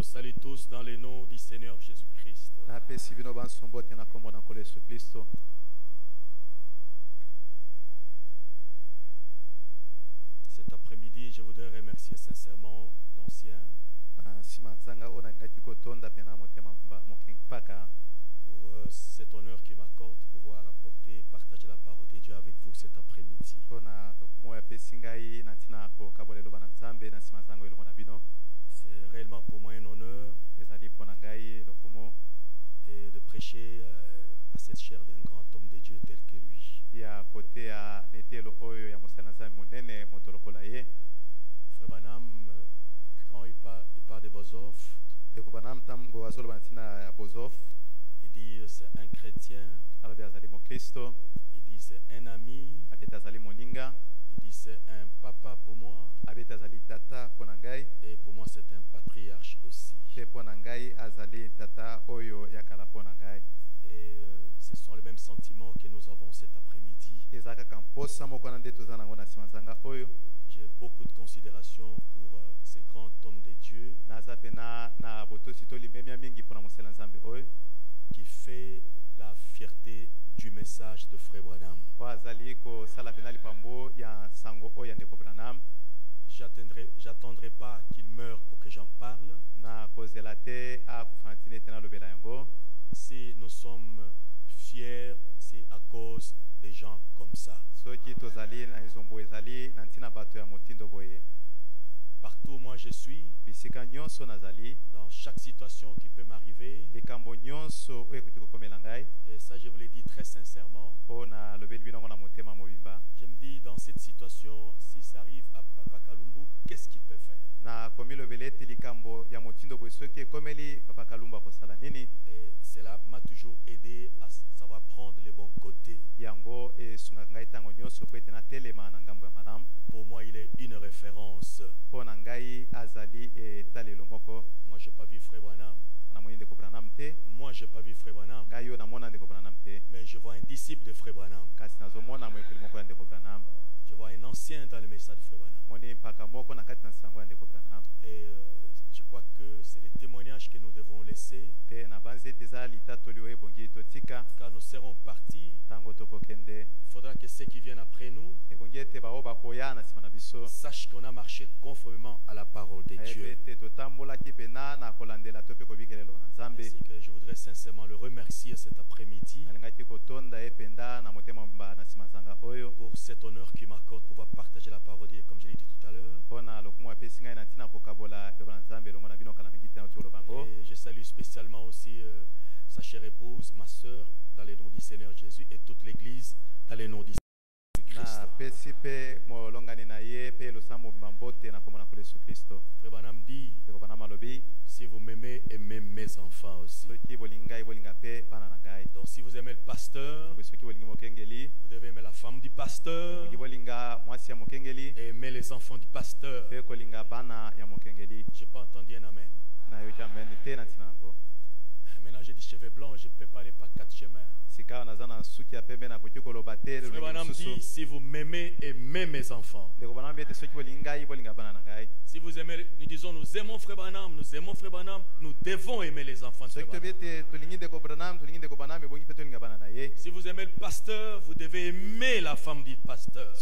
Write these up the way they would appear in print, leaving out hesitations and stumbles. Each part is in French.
vous salue tous dans le nom du Seigneur Jésus-Christ. Cet après-midi, je voudrais remercier sincèrement l'ancien pour cet honneur qu'il m'accorde de pouvoir apporter, partager la parole de Dieu avec vous cet après-midi. C'est réellement pour moi un honneur et de prêcher à cette chair d'un grand homme de Dieu tel que lui. Frère Branham, quand il parle de Bozov, il dit c'est un chrétien, il dit c'est un ami, il dit c'est un papa pour moi, et pour moi c'est un patriarche aussi. Et ce sont les mêmes sentiments que nous avons cet après-midi. J'ai beaucoup de considération pour ce grand homme de Dieu qui fait la fierté du message de Frère Branham. J'attendrai pas qu'il meure pour que j'en parle. Si nous sommes fiers, c'est à cause des gens comme ça. Partout où moi je suis, dans chaque situation qui peut m'arriver, et ça je vous l'ai dit très sincèrement, je me dis dans cette situation, si ça arrive à Papa Kalumbu, qu'est-ce qu'il peut faire? Et cela m'a toujours aidé à savoir prendre les bons côtés. Pour moi, il est une référence. Moi, je n'ai pas vu Frère Branham. Moi, je n'ai pas vu Frère Branham. Mais je vois un disciple de Frère Branham. Je vois un ancien dans le message de Frère Branham. Et je crois que c'est les témoignages que nous devons laisser. Car nous serons partis. Il faudra que ceux qui viennent après nous sachent qu'on a marché conformément à la parole de Dieu. Ainsi que je voudrais sincèrement le remercier cet après-midi pour cet honneur qu'il m'accorde pour pouvoir partager la parole de Dieu, comme je l'ai dit tout à l'heure. Et je salue spécialement aussi sa chère épouse, ma soeur, dans le nom du Seigneur Jésus, et toute l'église dans le nom du Seigneur Christ. Frère Branham dit, si vous m'aimez, aimez mes enfants aussi. Donc si vous aimez le pasteur, vous devez aimer la femme du pasteur, et aimer les enfants du pasteur. Je n'ai pas entendu un amen. Maintenant j'ai des cheveux blancs, je ne peux pas aller par 4 chemins. Frère Branham dit, si vous m'aimez, aimez mes enfants. Si vous aimez, nous disons, nous aimons Frère Branham, nous aimons Frère Branham, nous devons aimer les enfants de Frère Branham. Si vous aimez le pasteur, vous devez aimer la femme du pasteur.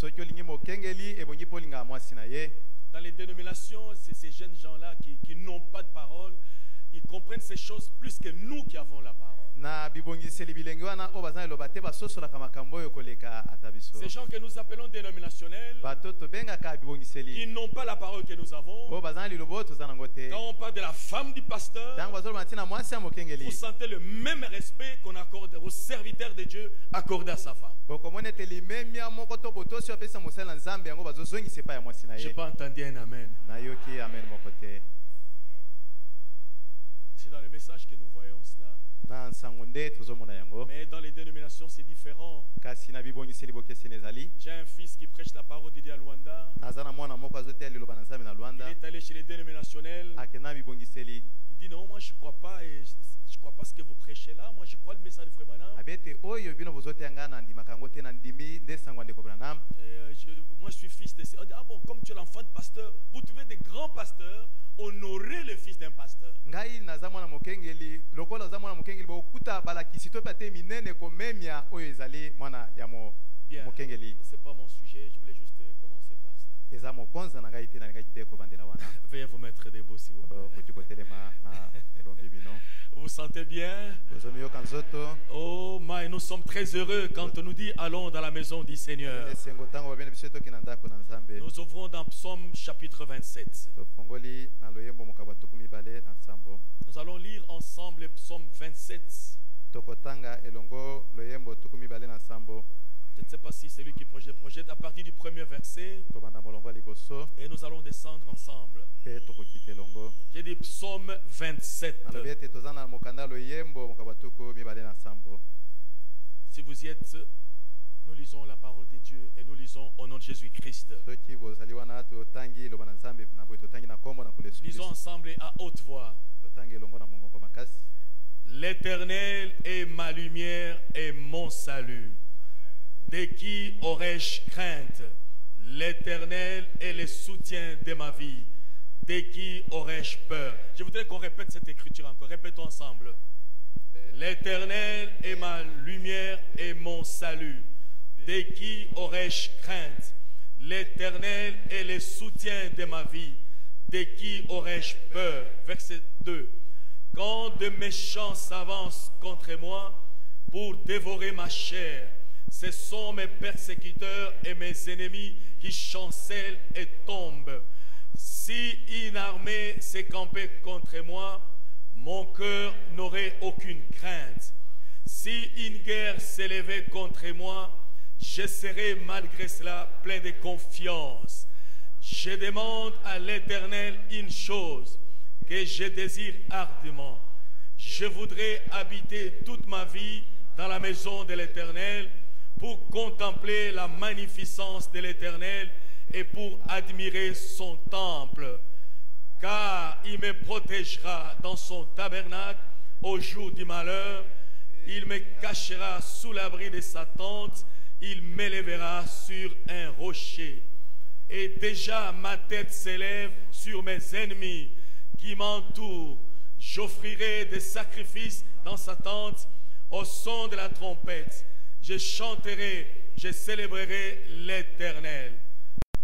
Dans les dénominations, c'est ces jeunes gens-là qui n'ont pas de parole. Ils comprennent ces choses plus que nous qui avons la parole. Ces gens que nous appelons dénominationnels, qui n'ont pas la parole que nous avons, quand on parle de la femme du pasteur, vous sentez le même respect qu'on accorde aux serviteurs de Dieu accordé à sa femme. Je n'ai pas entendu un amen. C'est dans le message que nous voyons cela. Mais dans les dénominations, c'est différent. J'ai un fils qui prêche la parole de Dieu à Luanda. Il est allé chez les dénominationnels. Il dit non, moi je ne crois pas et Je ne crois pas ce que vous prêchez là. Moi, je crois le message de Frère Branham. Moi, je suis fils de... Ah bon, comme tu es l'enfant de pasteur, vous trouvez des grands pasteurs, honorer le fils d'un pasteur. Bien, c'est pas mon sujet, je voulais juste commencer par cela. Veuillez vous mettre debout s'il vous plaît. Vous sentez bien? Oh, mais nous sommes très heureux quand on nous dit allons dans la maison du Seigneur. Nous ouvrons dans Psaume chapitre 27. Nous allons lire ensemble le Psaume 27. Je ne sais pas si c'est lui qui projette à partir du premier verset. Et nous allons descendre ensemble. J'ai dit Psaume 27. Si vous y êtes, nous lisons la parole de Dieu et nous lisons au nom de Jésus-Christ. Lisons ensemble à haute voix. L'Éternel est ma lumière et mon salut. De qui aurais-je crainte? L'Éternel est le soutien de ma vie. De qui aurais-je peur? Je voudrais qu'on répète cette écriture encore. Répétons ensemble. L'Éternel est ma lumière et mon salut. De qui aurais-je crainte? L'Éternel est le soutien de ma vie. De qui aurais-je peur? Verset 2. Quand de méchants s'avancent contre moi pour dévorer ma chair, ce sont mes persécuteurs et mes ennemis qui chancellent et tombent. Si une armée s'est campée contre moi, mon cœur n'aurait aucune crainte. Si une guerre s'élevait contre moi, je serais malgré cela plein de confiance. Je demande à l'Éternel une chose que je désire ardemment. Je voudrais habiter toute ma vie dans la maison de l'Éternel pour contempler la magnificence de l'Éternel et pour admirer son temple. Car il me protégera dans son tabernacle au jour du malheur. Il me cachera sous l'abri de sa tente. Il m'élèvera sur un rocher. Et déjà ma tête s'élève sur mes ennemis qui m'entourent. J'offrirai des sacrifices dans sa tente au son de la trompette. Je chanterai, je célébrerai l'Éternel.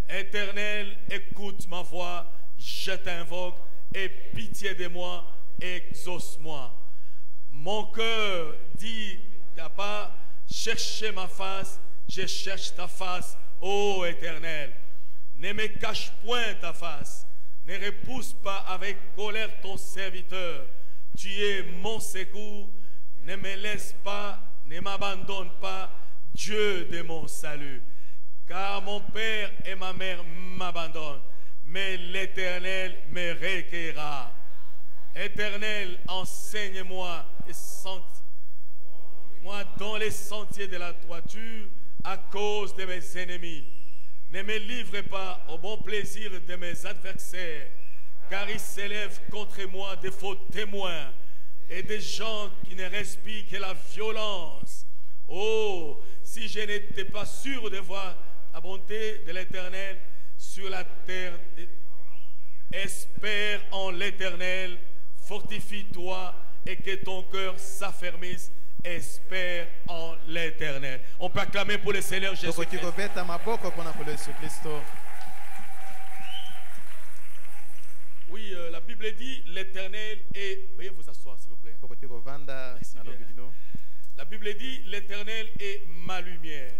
Éternel, écoute ma voix, je t'invoque, aie pitié de moi, exauce-moi. Mon cœur dit ta part, cherchez ma face, je cherche ta face, ô Éternel. Ne me cache point ta face, ne repousse pas avec colère ton serviteur. Tu es mon secours, ne me laisse pas, ne m'abandonne pas, Dieu de mon salut. Car mon père et ma mère m'abandonnent, mais l'Éternel me recueillera. Éternel, enseigne-moi et moi dans les sentiers de la droiture à cause de mes ennemis. Ne me livre pas au bon plaisir de mes adversaires, car ils s'élèvent contre moi des faux témoins et des gens qui ne respirent que la violence. Oh, si je n'étais pas sûr de voir la bonté de l'Éternel sur la terre, espère en l'Éternel, fortifie-toi et que ton cœur s'affermisse. Espère en l'Éternel. On peut acclamer pour le Seigneur Jésus. Oui, la Bible dit l'Éternel est... Veuillez vous asseoir s'il vous plaît. Merci bien. La Bible dit l'Éternel est ma lumière.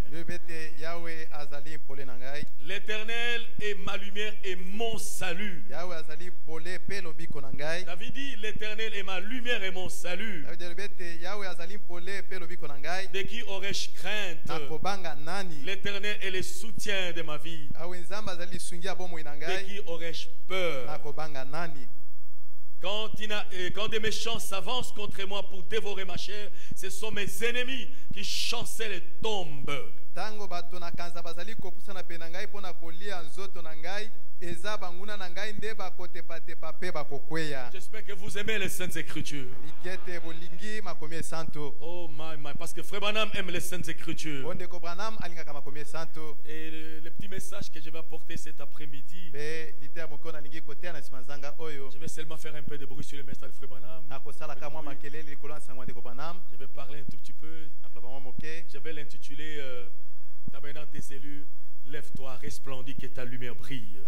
L'Éternel est ma lumière et mon salut. David dit l'Éternel est ma lumière et mon salut. De qui aurais-je crainte? L'Éternel est le soutien de ma vie. De qui aurais-je peur? Quand des méchants s'avancent contre moi pour dévorer ma chair, ce sont mes ennemis qui chancellent et tombent. J'espère que vous aimez les Saintes Écritures. Oh my, parce que Frère Branham aime les Saintes Écritures. Et le petit message que je vais apporter cet après-midi, je vais seulement faire un peu de bruit sur le message de Frère Branham. Je vais parler un tout petit peu. Je vais l'intituler Tabernacle des élus. Lève-toi, resplendis, que ta lumière brille.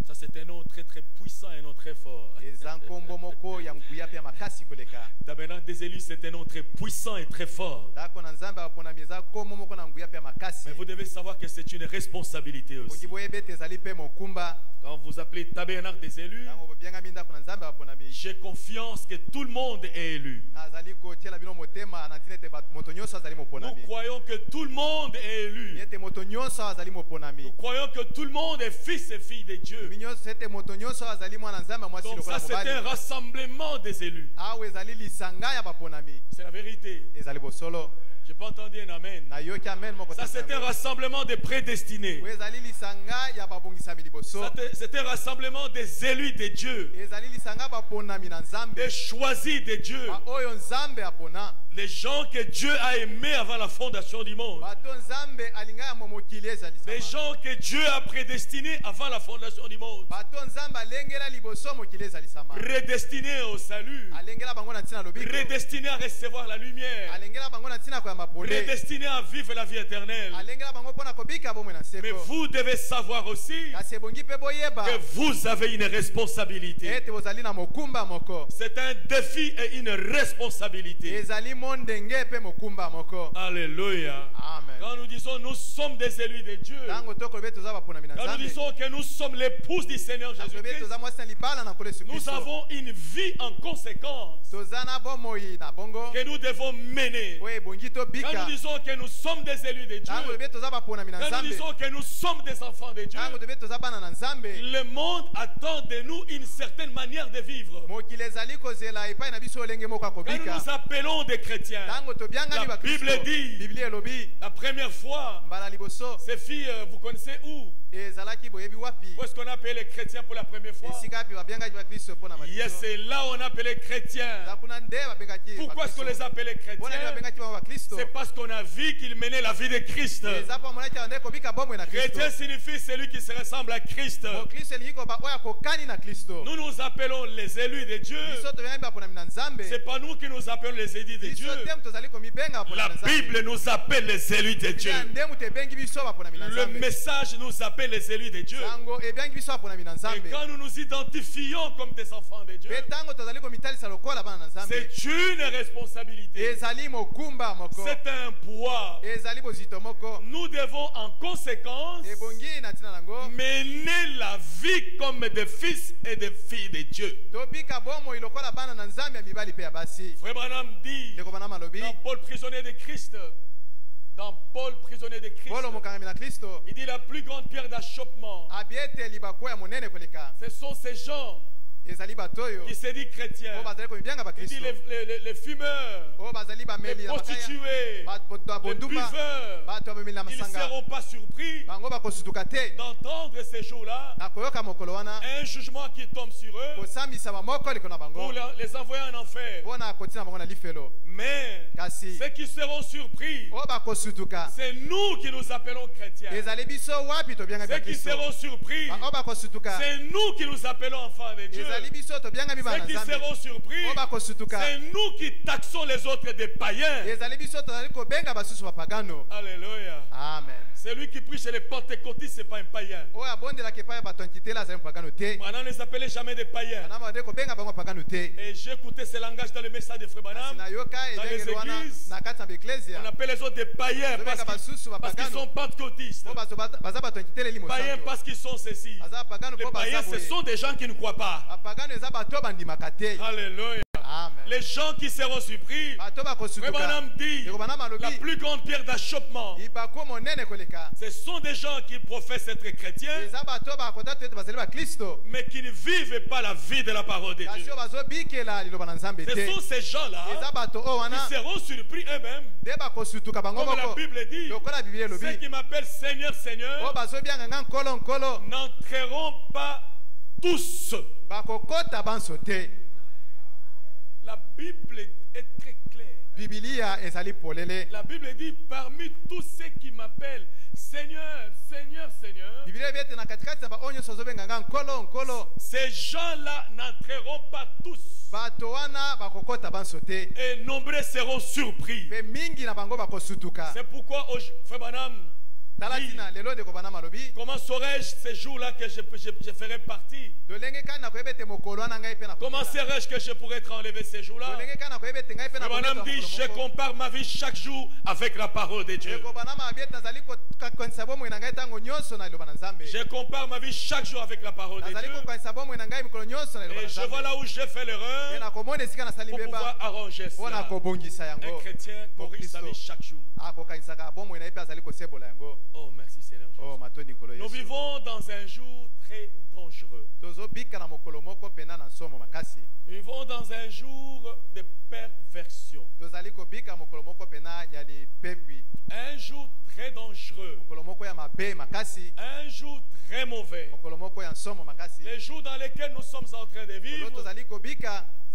Ça c'est un nom très très puissant et un nom très fort. Tabernacle des élus, c'est un nom très puissant et très fort. Mais vous devez savoir que c'est une responsabilité aussi. Quand vous appelez Tabernacle des élus, j'ai confiance que tout le monde est élu. Nous croyons que tout le monde est élu. Nous croyons que tout le monde est fils et filles de Dieu. Donc ça c'est un rassemblement des élus. C'est la vérité. Je peux entendre un amen. Ça c'est un rassemblement des prédestinés. C'est un rassemblement des élus de Dieu. Des choisis de Dieu. Les gens que Dieu a aimés avant la fondation du monde. Les gens que Dieu a prédestinés avant la fondation du monde. Prédestinés au salut. Prédestinés à recevoir la lumière. Prédestinés à vivre la vie éternelle. Mais vous devez savoir aussi que vous avez une responsabilité. C'est un défi et une responsabilité. Alléluia. Amen. Quand nous disons nous sommes des élus de Dieu, quand nous disons que nous sommes l'épouse du Seigneur Jésus-Christ, nous avons une vie en conséquence que nous devons mener. Quand nous disons que nous sommes des élus de Dieu, quand nous disons que nous sommes des enfants de Dieu, le monde attend de nous une certaine manière de vivre. Quand nous nous appelons des chrétiens, la Bible dit, la première fois, ces filles, vous connaissez où? Où est-ce qu'on appelle les chrétiens pour la première fois? Yes, c'est là où on appelle les chrétiens. Pourquoi est-ce qu'on les appelle les chrétiens? C'est parce qu'on a vu qu'ils menaient la vie de Christ. Chrétien signifie celui qui se ressemble à Christ. Nous nous appelons les élus de Dieu. C'est pas nous qui nous appelons les élus de Dieu. La Bible nous appelle les élus de Dieu. Le message nous appelle les élus de Dieu. Et quand nous nous identifions comme des enfants de Dieu, c'est une responsabilité. C'est un poids. Nous devons en conséquence mener la vie comme des fils et des filles de Dieu. Frère Branham dit dans Paul prisonnier de Christ, dans Paul prisonnier de Christ, il dit la plus grande pierre d'achoppement, ce sont ces gens qui se dit chrétien. Il dit les fumeurs, les prostituées, les buveurs, ils ne seront pas surpris d'entendre ces jours-là un jugement qui tombe sur eux pour les envoyer en enfer. Mais ceux qui seront surpris, c'est nous qui nous appelons chrétiens. Ceux qui seront surpris, c'est nous qui nous appelons enfants de Dieu. Ceux qui seront surpris, c'est nous qui taxons les autres des païens. Alléluia. Amen. Celui qui prie chez les pentecôtistes, ce n'est pas un païen. Branham ne les appelait jamais des païens. Et j'ai écouté ce langage dans le message de Frère Branham. Dans les églises, on appelle les autres des païens parce qu'ils sont pentecôtistes. Païens parce qu'ils sont ceci. Les païens, ce sont des gens qui ne croient pas. Alléluia. Les gens qui seront surpris, Branham dit, la plus grande pierre d'achoppement, ce sont des gens qui professent être chrétiens, mais qui ne vivent pas la vie de la parole de Dieu. Ce sont ces gens-là qui seront surpris eux-mêmes. Comme la Bible dit, ceux qui m'appellent Seigneur, Seigneur, n'entreront pas tous. La Bible est très claire. La Bible dit, parmi tous ceux qui m'appellent Seigneur, Seigneur, Seigneur, ces gens-là n'entreront pas tous. Et nombreux seront surpris. C'est pourquoi, Frère Branham, comment saurais-je ces jours-là que je ferai partie? Comment saurais-je que je pourrais être enlevé ces jours-là? Branham dit, je compare ma vie chaque jour avec la parole de Dieu. Je compare ma vie chaque jour avec la parole de Dieu. Et je vois là où j'ai fait l'erreur pour pouvoir arranger cela. Un chrétien corrige sa vie chaque jour. Oh, merci Seigneur Jésus. Nous vivons dans un jour très dangereux. Nous vivons dans un jour de perversion. Un jour très dangereux. Un jour très mauvais. Les jours dans lesquels nous sommes en train de vivre,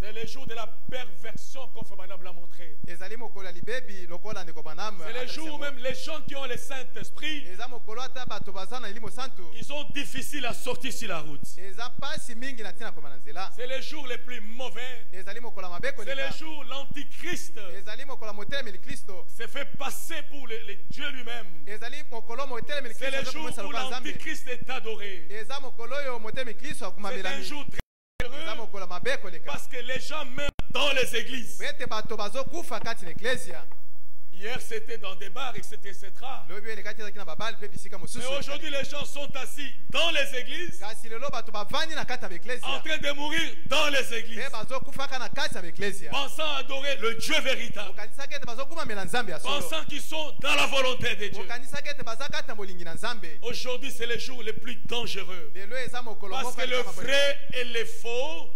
c'est les jours de la perversion, comme Frère Branham l'a montré. C'est les jours où même les gens qui ont le Saint-Esprit, ils sont difficiles à sortir sur la route. C'est les jours les plus mauvais. C'est les jours où l'Antichrist s'est fait passer pour Dieu lui-même. C'est les jours où l'Antichrist est adoré. C'est un jour très parce que les gens meurent dans les églises. Hier c'était dans des bars, etc. Mais aujourd'hui les gens sont assis dans les églises, en train de mourir dans les églises, pensant adorer le Dieu véritable, pensant qu'ils sont dans la volonté de Dieu. Aujourd'hui c'est les jours les plus dangereux, parce que le vrai et le faux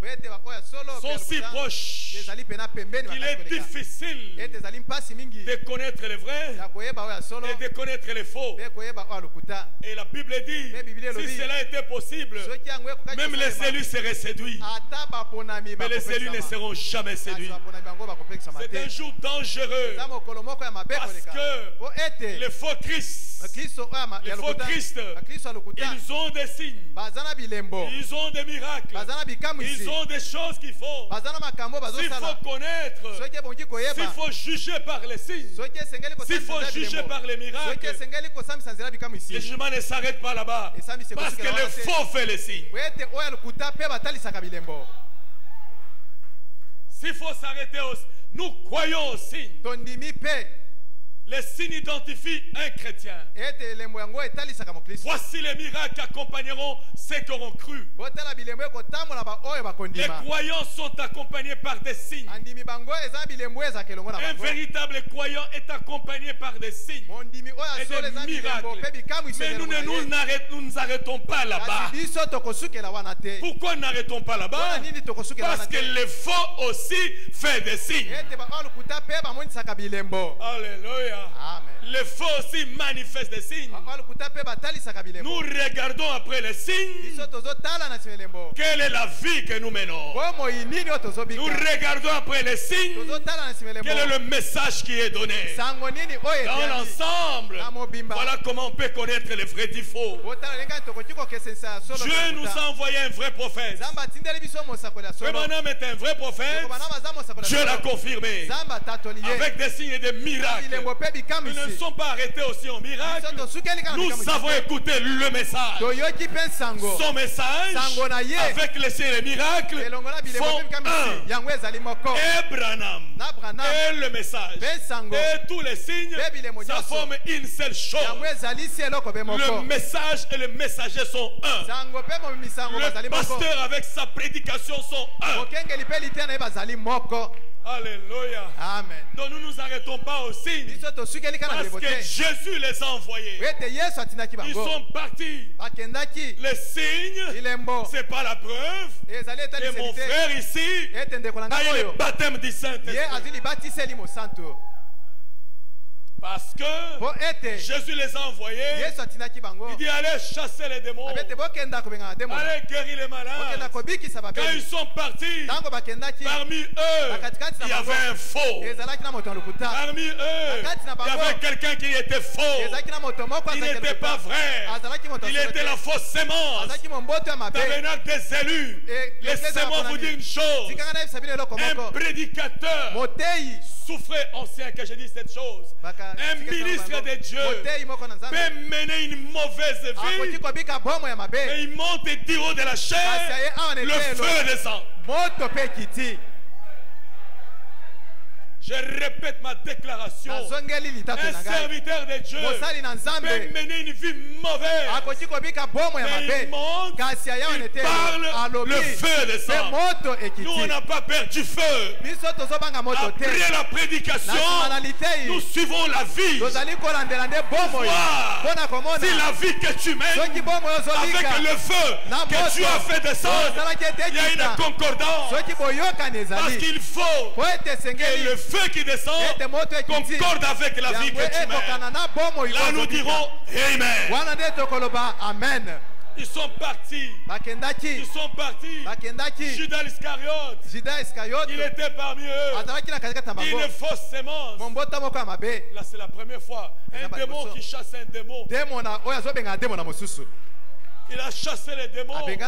sont si proches qu'il est difficile de connaître le vrai et de connaître le faux. Et la Bible dit, si cela était possible, même les élus seraient séduits, mais les élus ne seront jamais séduits. C'est un jour dangereux, parce que les faux Christ, ils ont des signes, ils ont des miracles, ils ont des choses qu'il faut. S'il faut connaître, s'il faut juger par les signes, s'il faut juger par les miracles, le jugement ne s'arrête pas là-bas, parce que le faux fait les signes. S'il faut s'arrêter, nous croyons aux signes. Les signes identifient un chrétien. Voici les miracles qui accompagneront ceux qui auront cru. Les croyants sont accompagnés par des signes. Un véritable croyant est accompagné par des signes et des miracles. Mais nous ne nous arrêtons pas là-bas. Pourquoi nous n'arrêtons pas là-bas? Parce que le faux aussi fait des signes. Alléluia. Amen. Le faux aussi manifeste des signes. Nous regardons après les signes. Quelle est la vie que nous menons? Nous regardons après les signes. Quel est le message qui est donné? Dans l'ensemble, voilà comment on peut connaître le vrai du faux. Dieu nous a envoyé un vrai prophète. Frère Branham est un vrai prophète. Dieu l'a confirmé avec des signes et des miracles. Nous ne sommes pas arrêtés aussi en miracle. Nous avons écouté le message. Son message, avec les signes et les miracles, font un. Et Branham, et le message, et tous les signes, ça forme une seule chose. Le message et le messager sont un. Le pasteur avec sa prédication sont un. Alléluia. Amen. Donc nous ne nous arrêtons pas aux signes. Parce que Jésus les a envoyés. Ils sont partis. Les signes, ce n'est pas la preuve. Et mon frère ici a eu le baptême du Saint-Esprit. Parce que Jésus les a envoyés. Il dit allez chasser les démons. Allez guérir les malades. Quand ils sont partis, parmi eux, il y avait un faux. Parmi eux, il y avait quelqu'un qui était faux. Il n'était pas vrai. Il était la fausse sémence. Tabernacle des élus. Laissez-moi vous dire une chose. Un prédicateur souffrait ancien que je dise cette chose. Un ministre de Dieu peut mener une mauvaise vie, et il monte et dit haut de la chair, le feu descend. Je répète ma déclaration. Un serviteur de Dieu peut mener une vie mauvaise. Mais il monte, il parle, le feu descend. Nous, on n'a pas perdu feu. Après la prédication, nous suivons la vie. Pour voir si la vie que tu mènes, avec le feu que tu as fait descendre, il y a une concordance. Parce qu'il faut que le feu qui descend concorde avec la vie que tu mènes. Là nous dirons Amen. Ils sont partis. Ils sont partis. Judas Iscariote, il était parmi eux. Une fausse sémence. Là c'est la première fois. Un démon qui chasse un démon. Il a chassé les démons. Il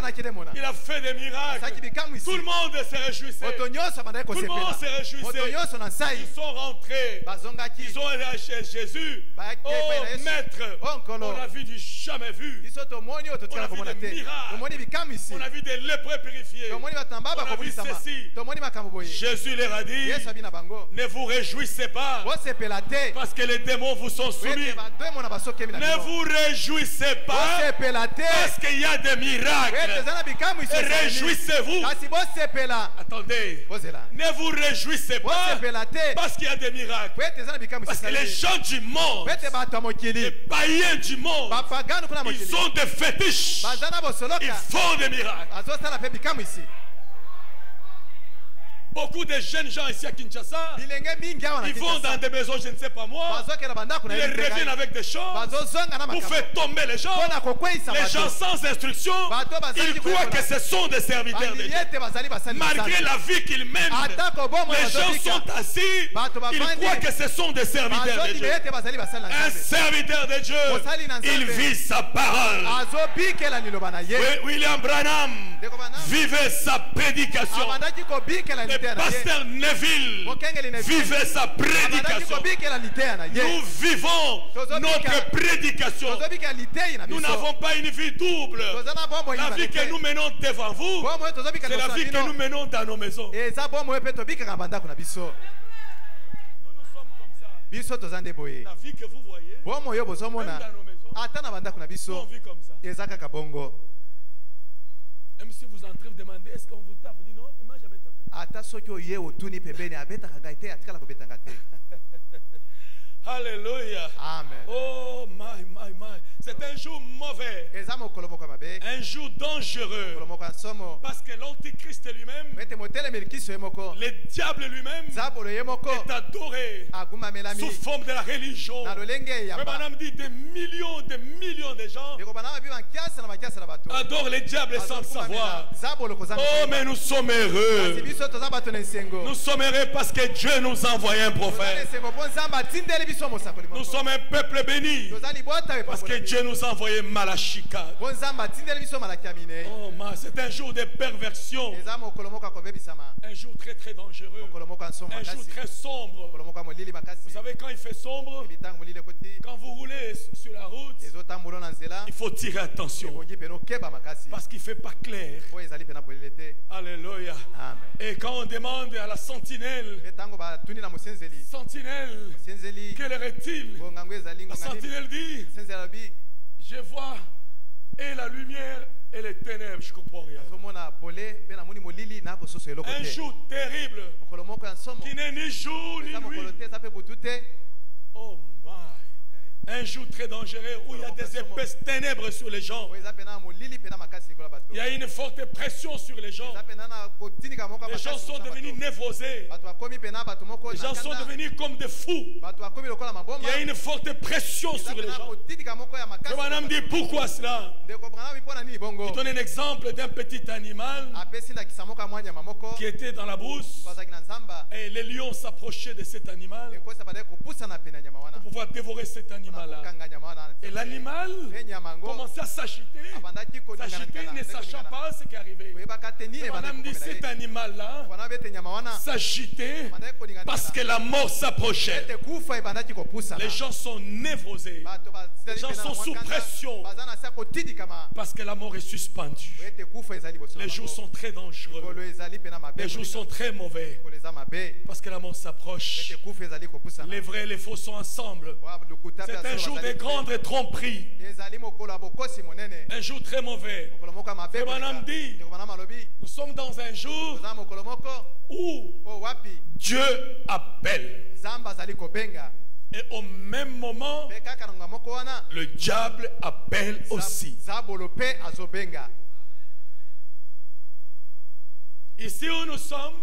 a fait des miracles. Tout le monde se réjouissait. Tout le monde se réjouissait. Ils sont rentrés. Ils ont allé chez Jésus. Oh maître, on a vu du jamais vu. On a vu des miracles. On a vu des lépreux purifiés. On a vu ceci. Jésus leur a dit, ne vous réjouissez pas parce que les démons vous sont soumis. Ne vous réjouissez pas parce qu'il y a des miracles. Réjouissez-vous. Attendez. Ne vous réjouissez pas parce qu'il y a des miracles. Parce que les gens du monde, les païens du monde, ils ont des fétiches. Ils font des miracles. Beaucoup de jeunes gens ici à Kinshasa, ils vont dans des maisons, je ne sais pas moi, ils reviennent avec des choses pour faire tomber les gens. Les gens sans instruction, ils croient que ce sont des serviteurs de Dieu. Malgré la vie qu'ils mènent, les gens sont assis, ils croient que ce sont des serviteurs de Dieu. Un serviteur de Dieu, il vit sa parole. William Branham vivait sa prédication. Pasteur Neville vivait sa prédication. Nous vivons notre prédication. Nous n'avons pas une vie double. La vie que nous menons devant vous, c'est la vie que nous menons dans nos maisons. Nous sommes comme ça. La vie que vous voyez, même dans nos maisons, nous on vit comme ça. Même si vous entrez, vous demandez, est-ce qu'on vous tape? Vous dites non, il ne m'a jamais tapé. Alléluia. Amen. Oh my. C'est un jour mauvais. Un jour dangereux. Parce que l'Antichrist lui-même, le diable lui-même, est adoré sous forme de la religion. Madame dit des millions de gens adorent le diable sans le savoir. Oh mais nous sommes heureux. Nous sommes heureux parce que Dieu nous a envoyé un prophète. Nous sommes un peuple béni. Parce que Dieu nous a envoyé Malachika. Oh, c'est un jour de perversion. Un jour très très dangereux. Un jour très sombre. Vous savez, quand il fait sombre, quand vous roulez sur la route, il faut tirer attention. Parce qu'il ne fait pas clair. Alléluia. Et quand on demande à la sentinelle, quelle heure est-il? La sentinelle dit, je vois et la lumière et les ténèbres, je ne comprends rien. Un jour terrible qui n'est ni jour ni nuit. Oh my. Un jour très dangereux où il y a des épaisses ténèbres sur les gens. Il y a une forte pression sur les gens. Les gens sont devenus névrosés. Les gens sont devenus comme des fous. Il y a une forte pression sur les gens. Le madame dit pourquoi cela? Il donne un exemple d'un petit animal qui était dans la brousse. Et les lions s'approchaient de cet animal pour pouvoir dévorer cet animal. Et l'animal commençait à s'agiter, ne sachant pas ce qui arrivait. Et madame dit, cet animal-là s'agitait parce que la mort s'approchait. Les gens sont névrosés. Les gens sont sous pression parce que la mort est suspendue. Les jours sont très dangereux. Les jours sont très mauvais parce que la mort s'approche. Les vrais et les faux sont ensemble. C'est un jour de grande tromperie. Un jour très mauvais. Et madame dit, nous sommes dans un jour où Dieu appelle. Et au même moment, le diable appelle aussi. Ici où nous sommes,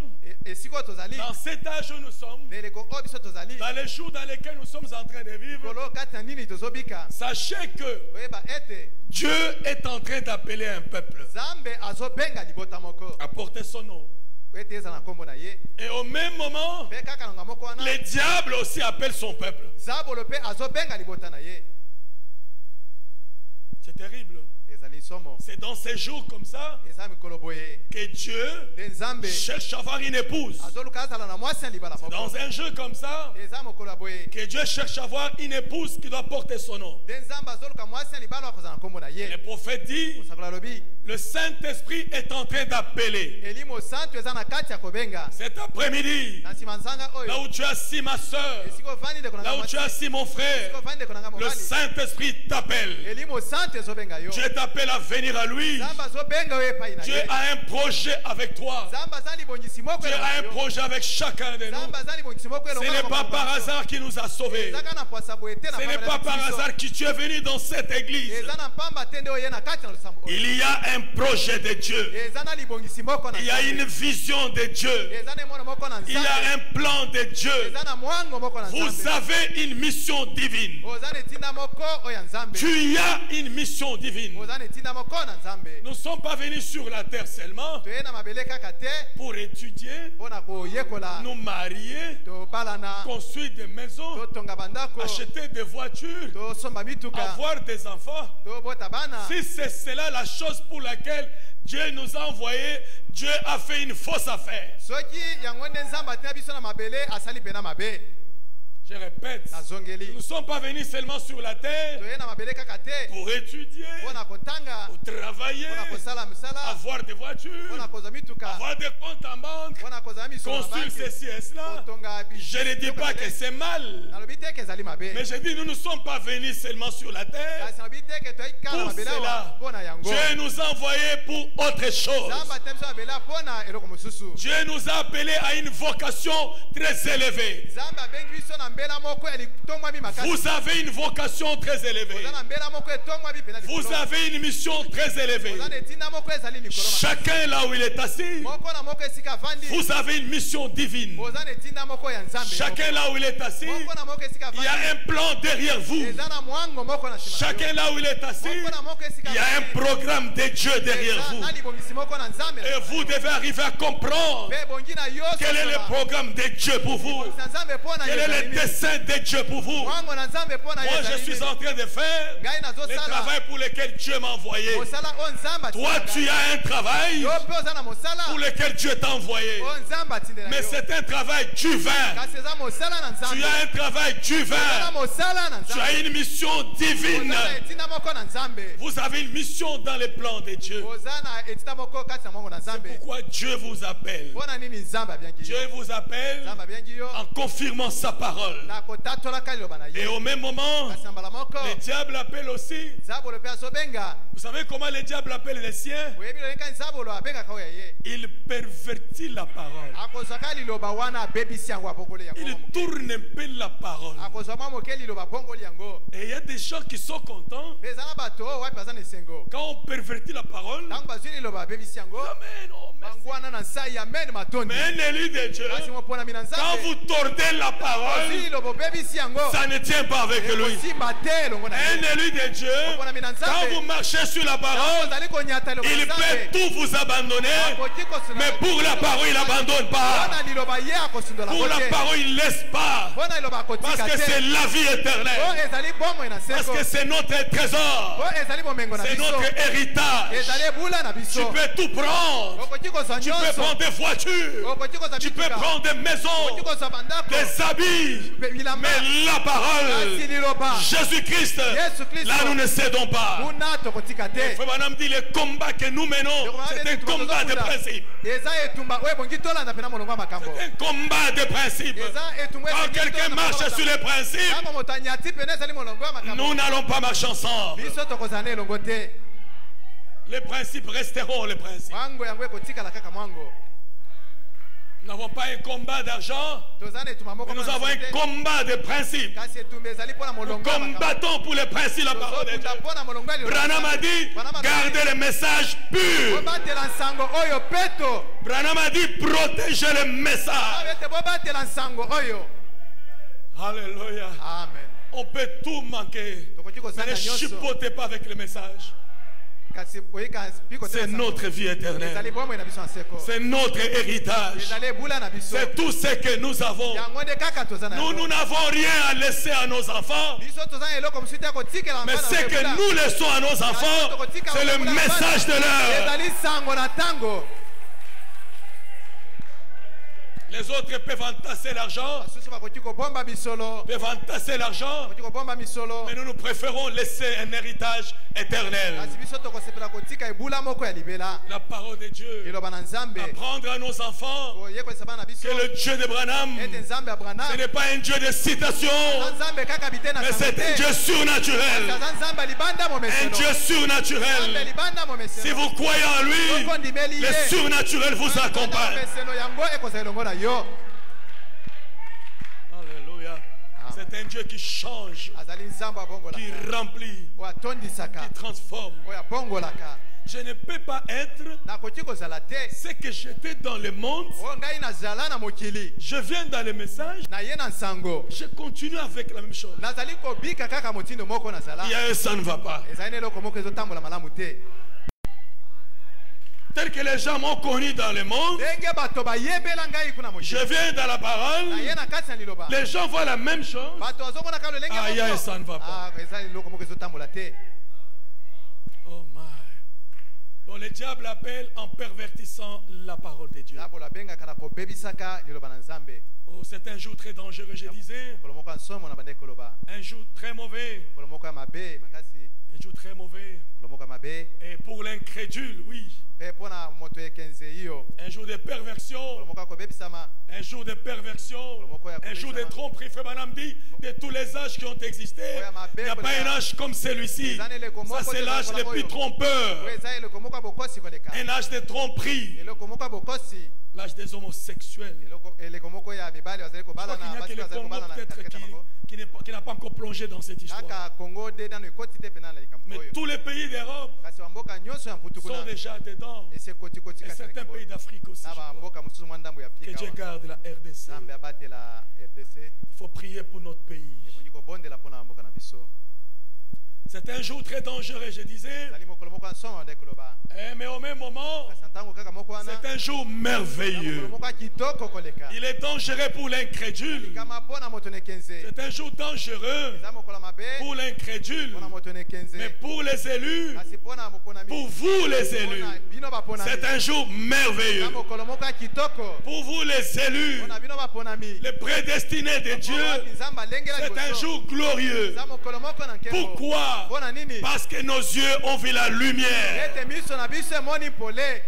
dans cet âge où nous sommes, dans les jours dans lesquels nous sommes en train de vivre, sachez que Dieu est en train d'appeler un peuple à porter son nom. Et au même moment, le diable aussi appelle son peuple. C'est terrible. C'est dans ces jours comme ça que Dieu cherche à avoir une épouse. C'est dans un jeu comme ça que Dieu cherche à avoir une épouse qui doit porter son nom. Le prophète dit, le Saint-Esprit est en train d'appeler. Cet après-midi, là où tu as assis ma soeur, là où tu as assis mon frère, le Saint-Esprit t'appelle. Dieu t'appelle à venir à lui. Dieu a un projet avec toi. Dieu a un projet avec chacun de nous. Ce n'est pas par hasard qu'il nous a sauvés. Ce n'est pas par hasard que tu es venu dans cette église. Il y a un projet de Dieu. Il y a une vision de Dieu. Il y a un plan de Dieu. Vous avez une mission divine. Tu as une mission divine. Nous ne sommes pas venus sur la terre seulement pour étudier, nous marier, construire des maisons, acheter des voitures, avoir des enfants. Si c'est cela la chose pour laquelle Dieu nous a envoyés, Dieu a fait une fausse affaire. Je répète, nous ne sommes pas venus seulement sur la terre pour étudier, pour travailler, avoir des voitures, avoir des comptes en banque, construire ceci et cela. Je ne dis pas que c'est mal, mais je dis nous ne sommes pas venus seulement sur la terre pour cela. Dieu nous a envoyés pour autre chose. Dieu nous a appelés à une vocation très élevée. Vous avez une vocation très élevée. Vous avez une mission très élevée. Chacun là où il est assis, vous avez une mission divine. Chacun là où il est assis, il y a un plan derrière vous. Chacun là où il est assis, il y a un programme de Dieu derrière vous. Et vous devez arriver à comprendre quel est le programme de Dieu pour vous. Quel est le dessein de Dieu pour vous. Moi, je suis en train de faire le travail pour lequel Dieu m'a envoyé. Toi, tu as un travail pour lequel Dieu t'a envoyé. Mais c'est un travail divin. Tu as un travail divin. Tu as une mission divine. Vous avez une mission dans les plans de Dieu. C'est pourquoi Dieu vous appelle. Dieu vous appelle en confirmant sa parole. Et au même moment, le diable appelle aussi. Vous savez comment le diable appelle les siens? Il pervertit la parole. Il tourne un peu la parole. Et il y a des gens qui sont contents quand on pervertit la parole. Mais un élu de Dieu, quand vous tordez la parole, ça ne tient pas avec lui. Un élu de Dieu, quand vous marchez sur la parole, il peut tout vous abandonner, mais pour la parole, il n'abandonne pas. Pour la parole, il ne laisse pas. Parce que c'est la vie éternelle. Parce que c'est notre trésor. C'est notre héritage. Tu peux tout prendre. Tu peux prendre des voitures. Tu peux prendre des maisons, des habits. Mais la parole, Jésus-Christ, là nous ne cédons pas. Frère Branham dit le combat que nous menons, c'est un combat de principe. C'est un combat de principe. Quand quelqu'un marche sur les principes, nous n'allons pas marcher ensemble. Les principes resteront les principes. Nous n'avons pas un combat d'argent, mais nous avons un combat de principes. Nous combattons pour les principes, la parole de Dieu. Branham a dit, gardez le message pur. Branham a dit, protégez le message. Alléluia. Amen. On peut tout manquer, mais ne chipotez pas avec le message. C'est notre vie éternelle. C'est notre héritage. C'est tout ce que nous avons. Nous n'avons rien à laisser à nos enfants. Mais ce que nous laissons à nos enfants, c'est le message de l'heure. Les autres peuvent entasser l'argent. Peuvent entasser l'argent. Mais nous préférons laisser un héritage éternel. La parole de Dieu. Apprendre à nos enfants que le Dieu de Branham, ce n'est pas un Dieu de citation, mais c'est un Dieu surnaturel. Un Dieu surnaturel. Si vous croyez en lui, le surnaturel vous accompagne. Alléluia. C'est un Dieu qui change, qui remplit, qui transforme. Je ne peux pas être ce que j'étais dans le monde. Je viens dans le message. Je continue avec la même chose. Il y a un ça ne va pas. Tel que les gens m'ont connu dans le monde, je viens dans la parole, les gens voient la même chose. Aïe, ça ne va pas. Oh my. Donc le diable appelle en pervertissant la parole de Dieu. Oh, c'est un jour très dangereux, je disais. Un jour très mauvais. Un jour très mauvais. Et pour l'incrédule, oui. Un jour de perversion. Un jour de perversion. Un jour de tromperie. Frère Branham dit, de tous les âges qui ont existé, il n'y a pas un âge comme celui-ci. Ça, c'est l'âge le plus trompeur. Un âge de tromperie. L'âge des homosexuels. Je crois qu'il n'y a que le Congo peut-être qui n'a pas encore plongé dans cette histoire. Mais tous les pays d'Europe sont déjà dedans. Et certains pays d'Afrique aussi. Que Dieu garde la RDC. Il faut prier pour notre pays. C'est un jour très dangereux, je disais. Mais au même moment, c'est un jour merveilleux. Il est dangereux pour l'incrédule. C'est un jour dangereux pour l'incrédule. Mais pour les élus, pour vous les élus, c'est un jour merveilleux. Pour vous les élus, les prédestinés de Dieu, c'est un jour glorieux. Pourquoi? Parce que nos yeux ont vu la lumière.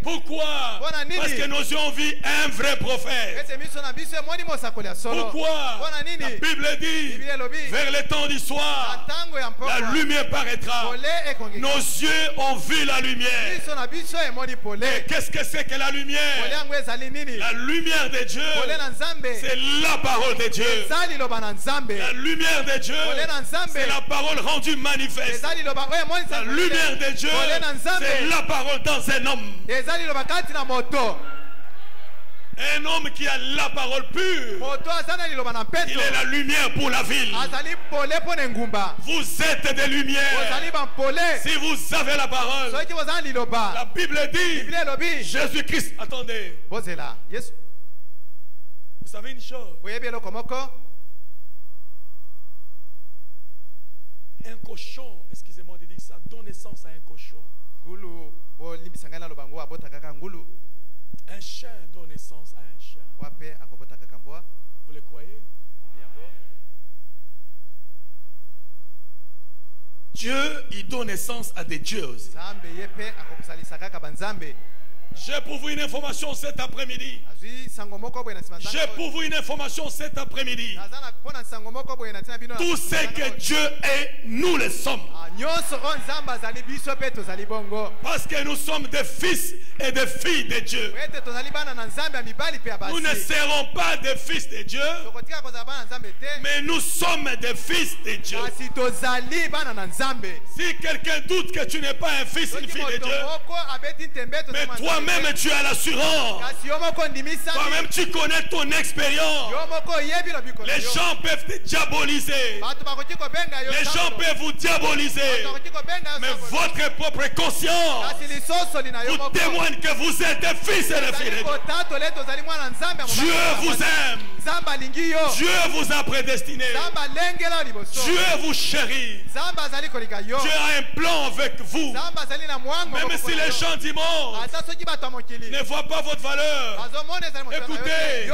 Pourquoi? Parce que nos yeux ont vu un vrai prophète. Pourquoi? La Bible dit, vers le temps du soir, la lumière paraîtra. Nos yeux ont vu la lumière. Et qu'est-ce que c'est que la lumière? La lumière de Dieu, c'est la parole de Dieu. La lumière de Dieu, c'est la parole rendue manifeste. La lumière de Dieu, c'est la parole dans un homme. Un homme qui a la parole pure, il est la lumière pour la ville. Vous êtes des lumières. Si vous avez la parole, la Bible dit, Jésus-Christ, attendez. Vous savez une chose? Un cochon, excusez-moi de dire ça, donne naissance à un cochon. Un chien donne naissance à un chien. Vous le croyez? Dieu, il donne naissance à des dieux aussi. J'ai pour vous une information cet après-midi. J'ai pour vous une information cet après-midi. Tout ce que Dieu est, nous le sommes. Parce que nous sommes des fils et des filles de Dieu. Nous ne serons pas des fils de Dieu, mais nous sommes des fils de Dieu. Si quelqu'un doute que tu n'es pas un fils, une fille de Dieu, mais toi-même tu as l'assurance. Toi-même tu connais ton expérience. Les gens peuvent te diaboliser. Les gens peuvent vous diaboliser. Mais votre propre conscience vous témoigne que vous êtes des fils et des filles de Dieu. Dieu vous aime. Dieu vous a prédestiné. Dieu vous chérit. Dieu a un plan avec vous. Même si les gens dimanche ne voient pas votre valeur. Écoutez,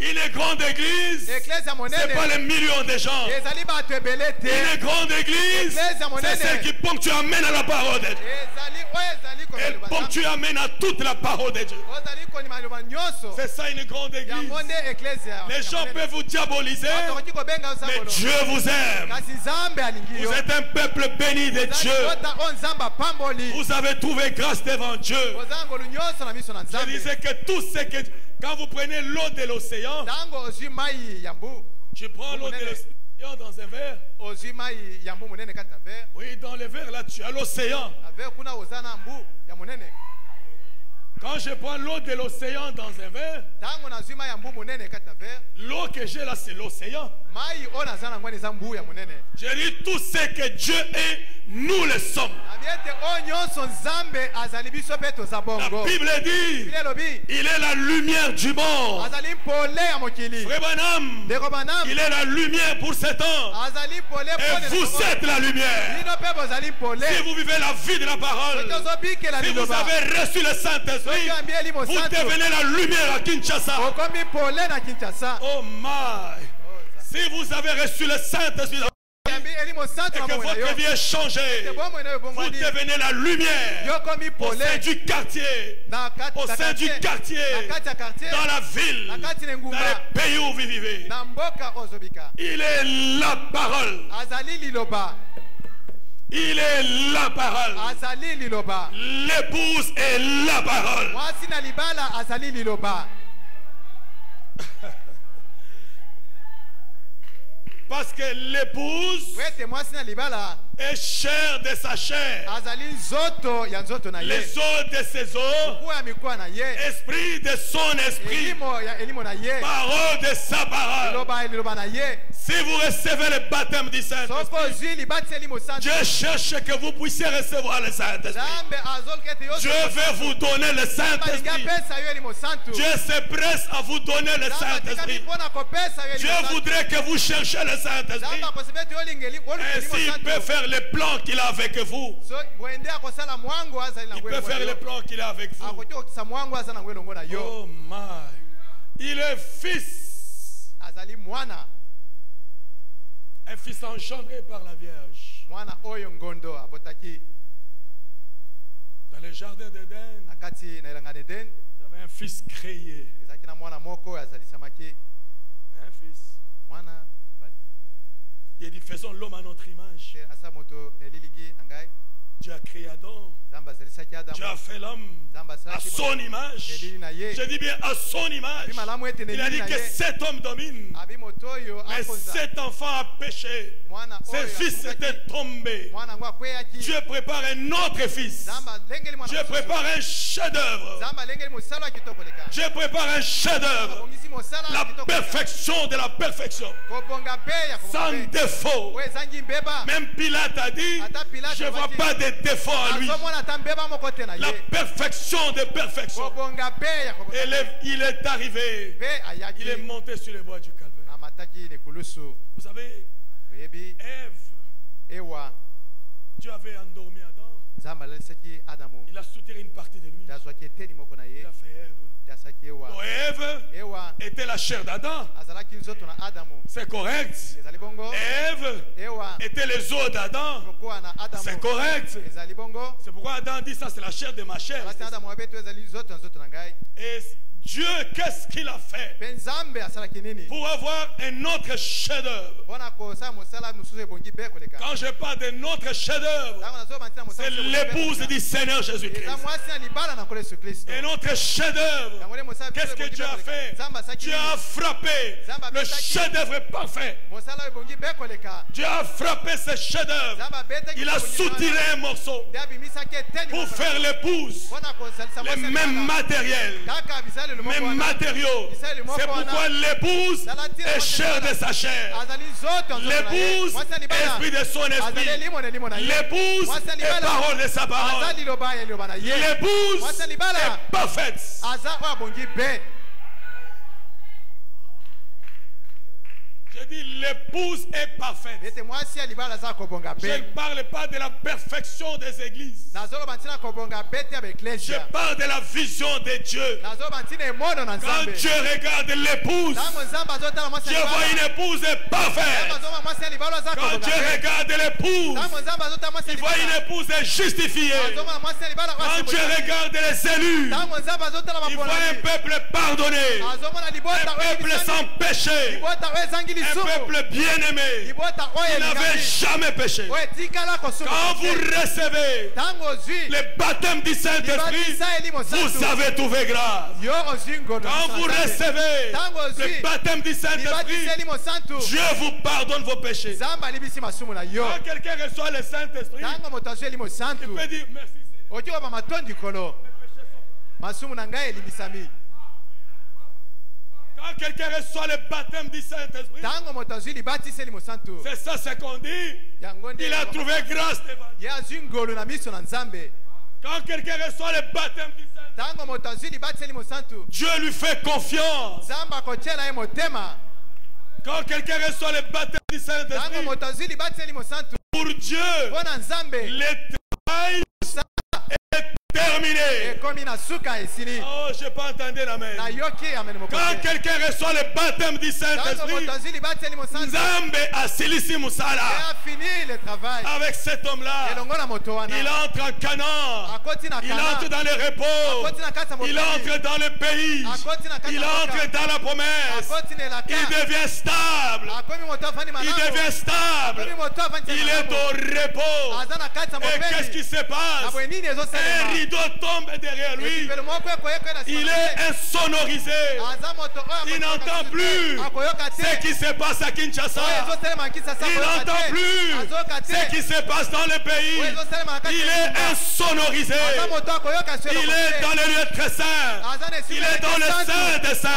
une grande église, ce n'est pas les millions de gens. Une grande église, c'est celle qui ponctuellement à la parole de Dieu. Elle ponctuellement à toute la parole de Dieu. C'est ça une grande église. Les gens peuvent vous diaboliser, mais Dieu vous aime. Vous êtes un peuple béni de Dieu. Vous avez trouvé grâce devant Dieu. Je disais que tout ce que... Quand vous prenez l'eau de l'océan, tu prends l'eau de l'océan dans un verre. Oui, dans le verre là, tu as l'océan. Quand je prends l'eau de l'océan dans un verre, l'eau que j'ai là, c'est l'océan. Je dis tout ce que Dieu est, nous le sommes. La Bible dit, il est la lumière du monde. Frère Branham, il est la lumière pour cet temps. Et vous êtes la lumière. Si vous vivez la vie de la parole, si vous avez reçu le Saint-Esprit, vous devenez la lumière à Kinshasa. Oh my! Si vous avez reçu le Saint-Esprit et que votre vie est changée, vous devenez la lumière au sein du quartier, au sein du quartier, dans la ville, dans les pays où vous vivez. Il est la parole. Il est la parole. L'épouse est la parole. Parce que l'épouse Et chair de sa chair. Les os de ses os. Esprit de son esprit. Parole de sa parole. Si vous recevez le baptême du Saint-Esprit, Dieu cherche que vous puissiez recevoir le Saint-Esprit. Dieu veut vous donner le Saint-Esprit. Dieu se presse à vous donner le Saint-Esprit. Dieu voudrait que vous cherchiez le Saint-Esprit. Ainsi, il peut faire les plans qu'il a avec vous. Il peut faire les plans qu'il a avec vous. Oh my. Il est fils. Un fils engendré par la Vierge. Dans le jardin d'Éden, il y avait un fils créé. Un fils. Il dit, faisons l'homme à notre image. Dieu a créé Adam. Dieu a fait l'homme à son image. Je dis bien à son image. Il a dit que cet homme domine. Mais cet enfant a péché. Ce fils était tombé. Dieu prépare un autre fils. Dieu prépare un chef-d'œuvre. Dieu prépare un chef-d'œuvre. La perfection de la perfection. Sans défaut. Même Pilate a dit, je ne vois pas de défaut à lui. La perfection de perfection. Et il est arrivé. Il est monté sur les bois du calvaire. Vous savez, Ève, Dieu avait endormi Adam. Il a soutiré une partie de lui. Il a fait Ève. Donc Ève était la chair d'Adam. C'est correct. Ève était les os d'Adam. C'est correct. C'est pourquoi Adam dit ça, c'est la chair de ma chair. Et Dieu, qu'est-ce qu'il a fait pour avoir un autre chef-d'œuvre? Quand je parle d'un autre chef-d'œuvre, c'est l'épouse du Seigneur Jésus-Christ. Un autre chef-d'œuvre. Qu'est-ce que Dieu a fait? Dieu a frappé le chef-d'œuvre parfait. Dieu a frappé ce chef-d'œuvre. Il a soutiré un morceau pour faire l'épouse. Les mêmes matériels. Mêmes matériaux. C'est pourquoi l'épouse est chair de sa chair. L'épouse est esprit de son esprit. L'épouse est parole de sa parole. L'épouse est parfaite. Je dis l'épouse est parfaite. Je ne parle pas de la perfection des églises. Je parle de la vision de Dieu. Quand Dieu regarde l'épouse, Dieu voit une épouse parfaite. Quand Dieu regarde l'épouse, il voit une épouse justifiée. Quand Dieu regarde les élus, il voit un peuple pardonné, un peuple sans péché, un peuple bien-aimé. Il n'avait jamais péché. Quand vous recevez le baptême du Saint-Esprit, vous avez trouvé grâce. Quand vous recevez le baptême du Saint-Esprit, Dieu vous pardonne vos péchés. Quand quelqu'un reçoit le Saint-Esprit, il peut dire merci. Quand quelqu'un reçoit le baptême du Saint-Esprit, c'est ça ce qu'on dit. Il a trouvé grâce devant Dieu. Quand quelqu'un reçoit le baptême du Saint-Esprit, Dieu lui fait confiance. Quand quelqu'un reçoit le baptême du Saint-Esprit, pour Dieu, le travail est terminé. Oh, je n'ai pas entendu l'amen. Quand quelqu'un reçoit le baptême du Saint-Esprit, Nzambe a silisi musala. Avec cet homme-là, il entre en Canaan, il entre dans le repos, il entre dans le pays, il entre dans la promesse, il devient stable, il devient stable, il est au repos. Et qu'est-ce qui se passe? Un rideau tombe derrière lui. Il est insonorisé. Il n'entend plus ce qui se passe à Kinshasa. Il n'entend plus ce qui se passe dans le pays. Il est insonorisé. Il est dans le lieu très saint. Il est dans le sein des saints.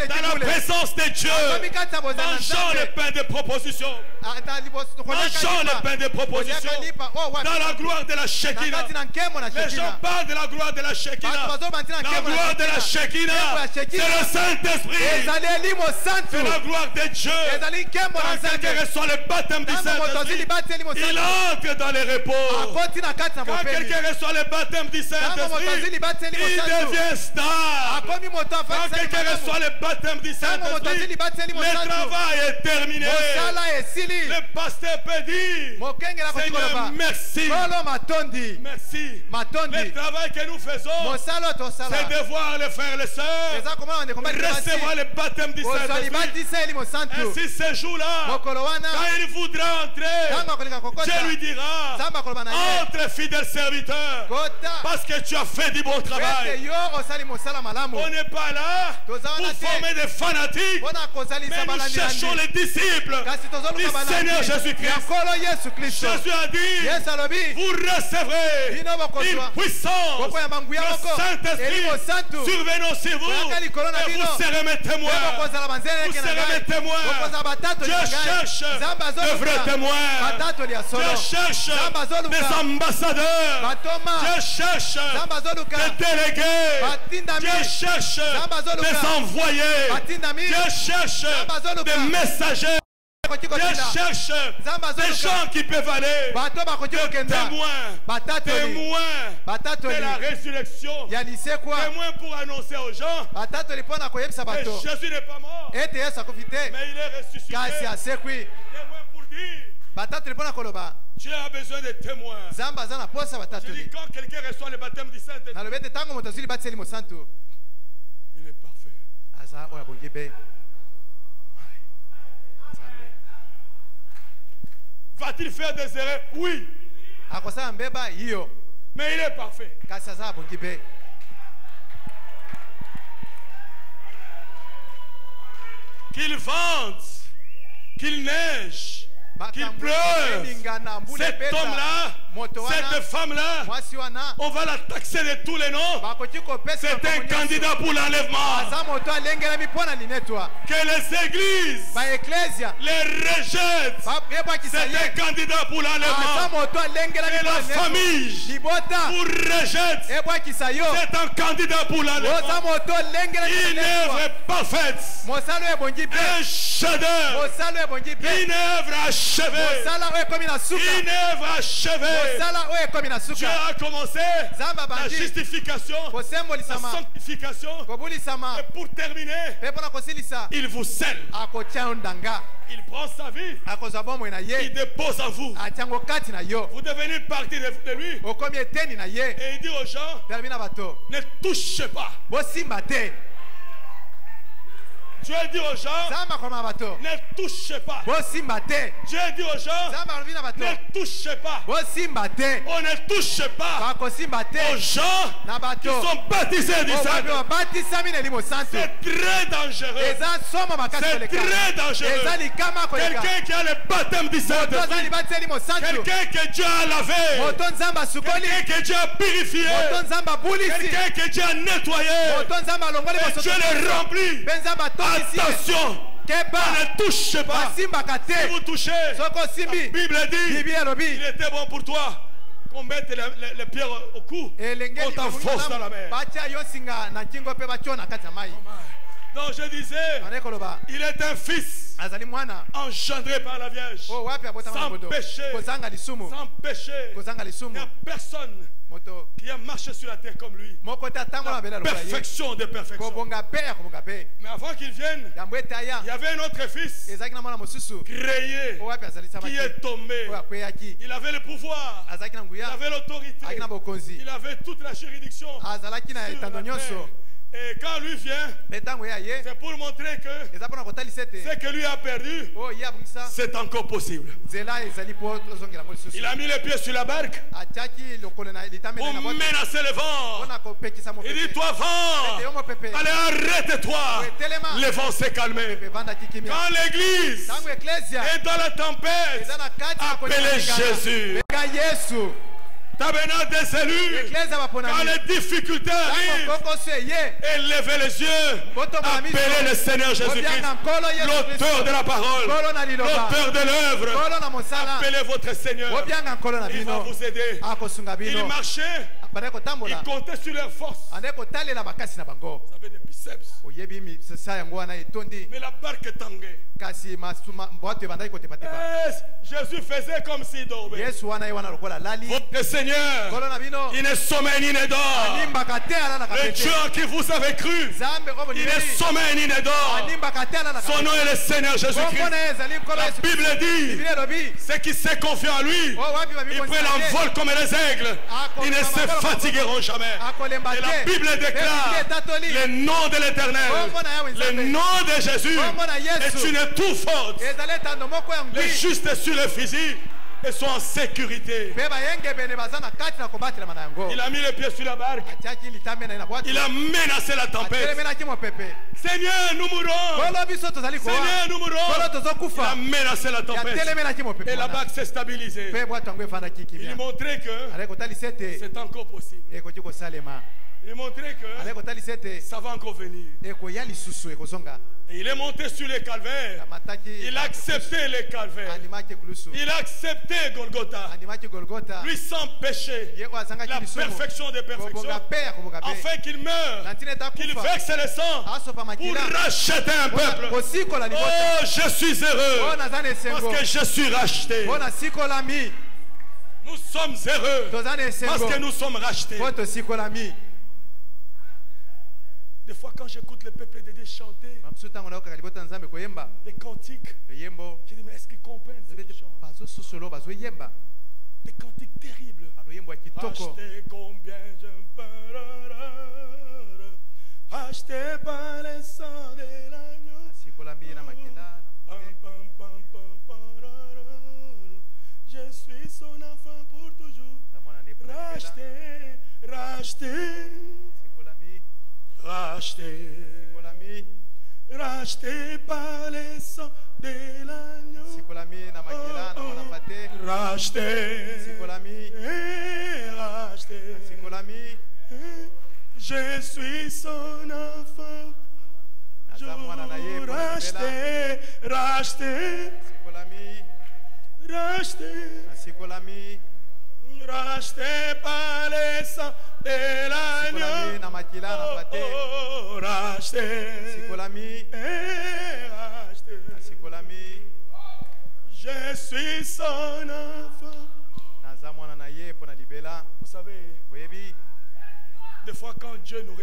Dans la présence de Dieu. Mangeons le pain de proposition. Mangeons le pain de proposition. Dans la gloire de la Shekinah. Les gens parlent de la gloire de la Shekinah. La gloire de la Shekinah, c'est le Saint-Esprit. C'est la gloire de Dieu. Quand quelqu'un reçoit le baptême du Saint-Esprit, il entre dans le repos. Quand quelqu'un reçoit le baptême du Saint-Esprit, il devient star. Quand quelqu'un reçoit le baptême du Saint-Esprit, le travail est terminé. Le pasteur peut dire, Seigneur, merci. Merci. Le travail que nous faisons, c'est de voir les frères et les sœurs recevoir le baptême du Saint-Esprit. Ainsi ce jour-là, quand il voudra entrer, Dieu lui dira, entre fidèle serviteur, parce que tu as fait du bon travail. On n'est pas là pour former des fanatiques, mais nous cherchons les disciples du Seigneur Jésus-Christ. Jésus a dit, vous recevrez une puissance, le Saint-Esprit survenant sur vous, et vous serez mes témoins. Vous serez mes témoins. Dieu cherche de vrais témoins. Dieu cherche des ambassadeurs. Dieu cherche des délégués. Dieu cherche des envoyés. Dieu cherche des messagers. Dieu cherche des gens qui peuvent aller, des témoins de la résurrection, témoins pour annoncer aux gens que Jésus n'est pas mort, mais il est ressuscité. Témoins pour dire, Dieu a besoin de témoins. Je dis, quand quelqu'un reçoit le baptême du Saint-Esprit, il est parfait. Va-t-il faire des erreurs? Oui. Mais il est parfait. Qu'il vente, qu'il neige, qu'il pleuve, cet homme-là, cette femme-là, on va la taxer de tous les noms. C'est un candidat pour l'enlèvement. Que les églises les rejettent. C'est un candidat pour l'enlèvement. Que la famille vous rejette. C'est un candidat pour l'enlèvement. Une œuvre parfaite. Un chef-d'œuvre. Une œuvre achevée. Une œuvre achevée. Dieu a commencé la justification, la sanctification, et pour terminer, il vous scelle. Il prend sa vie, il dépose en vous. Vous devenez une partie de lui. Et il dit aux gens, ne touchez pas. Dieu dit aux gens, ne touchez pas. Dieu dit aux gens, ne touchez pas. On ne touche pas aux gens qui sont baptisés du Saint-Esprit. C'est très dangereux. C'est très dangereux. Quelqu'un qui a le baptême du Saint-Esprit, quelqu'un que Dieu a lavé, quelqu'un que Dieu a purifié, quelqu'un que Dieu a nettoyé, et Dieu le remplit. Attention, ne touche pas. Si vous touchez, la Bible dit, il était bon pour toi qu'on mette les pierres au cou, qu'on t'enfonce dans la mer. Non, je disais, il est un fils engendré par la Vierge, sans péché, sans péché. Il n'y a personne qui a marché sur la terre comme lui. La perfection de perfection. Mais avant qu'il vienne, il y avait un autre fils créé qui est tombé. Il avait le pouvoir, il avait l'autorité, il avait toute la juridiction sur la terre. Et quand lui vient, c'est pour montrer que ce que lui a perdu, c'est encore possible. Il a mis les pieds sur la barque pour menacer le vent. Il dit, toi vent, allez arrête-toi. Le vent s'est calmé. Quand l'église est dans la tempête, appelez Jésus. Tabernacle des élus, quand les difficultés arrivent, élevez les yeux, appelez le Seigneur Jésus-Christ, l'auteur de la parole, l'auteur de l'œuvre. Appelez votre Seigneur, il va vous aider. Il marchait, il comptait sur leurs forces. Vous avez des biceps, mais la barque tanguait. Jésus faisait comme s'il dormait. Votre Seigneur, il ne sommeille ni ne dort. Le Dieu en qui vous avez cru, il ne sommeille ni ne dort. Son nom est le Seigneur Jésus-Christ. La Bible dit, ceux qui se confient en lui, ils prennent l'envol comme les aigles. Ils ne se fatigueront jamais. Et la Bible déclare le nom de l'Éternel, le nom de Jésus est une tour forte. Les justes sur le fusil et sont en sécurité. Il a mis les pieds sur la barque. Il a menacé la tempête. Seigneur, nous mourrons. Seigneur, nous mourrons. Il a menacé la tempête. Et la barque s'est stabilisée. Il montrait que c'est encore possible. Il montrait que ça va encore venir. Et il est monté sur les calvaires. Il a accepté les calvaires. Il a accepté Golgotha. Lui sans péché. La perfection des perfections. Afin qu'il meure. Qu'il verse le sang. Pour racheter un peuple. Oh, je suis heureux. Parce que je suis racheté. Nous sommes heureux. Parce que nous sommes rachetés. Des fois, quand j'écoute le peuple de Dieu chanter les cantiques, je dis, mais est-ce qu'ils comprennent ce qu'ils chantent? Des cantiques terribles. Acheté combien je peux, acheté par le sang de l'agneau. Je suis son enfant pour toujours. Racheté, racheté. Racheté, racheté par le sang de l'agneau. Racheté, racheté. Je suis son enfant. Racheté, racheté, racheté. Racheté par le sang de l'agneau. Oh, racheté. Je suis son enfant. Vous savez, des fois quand Dieu nous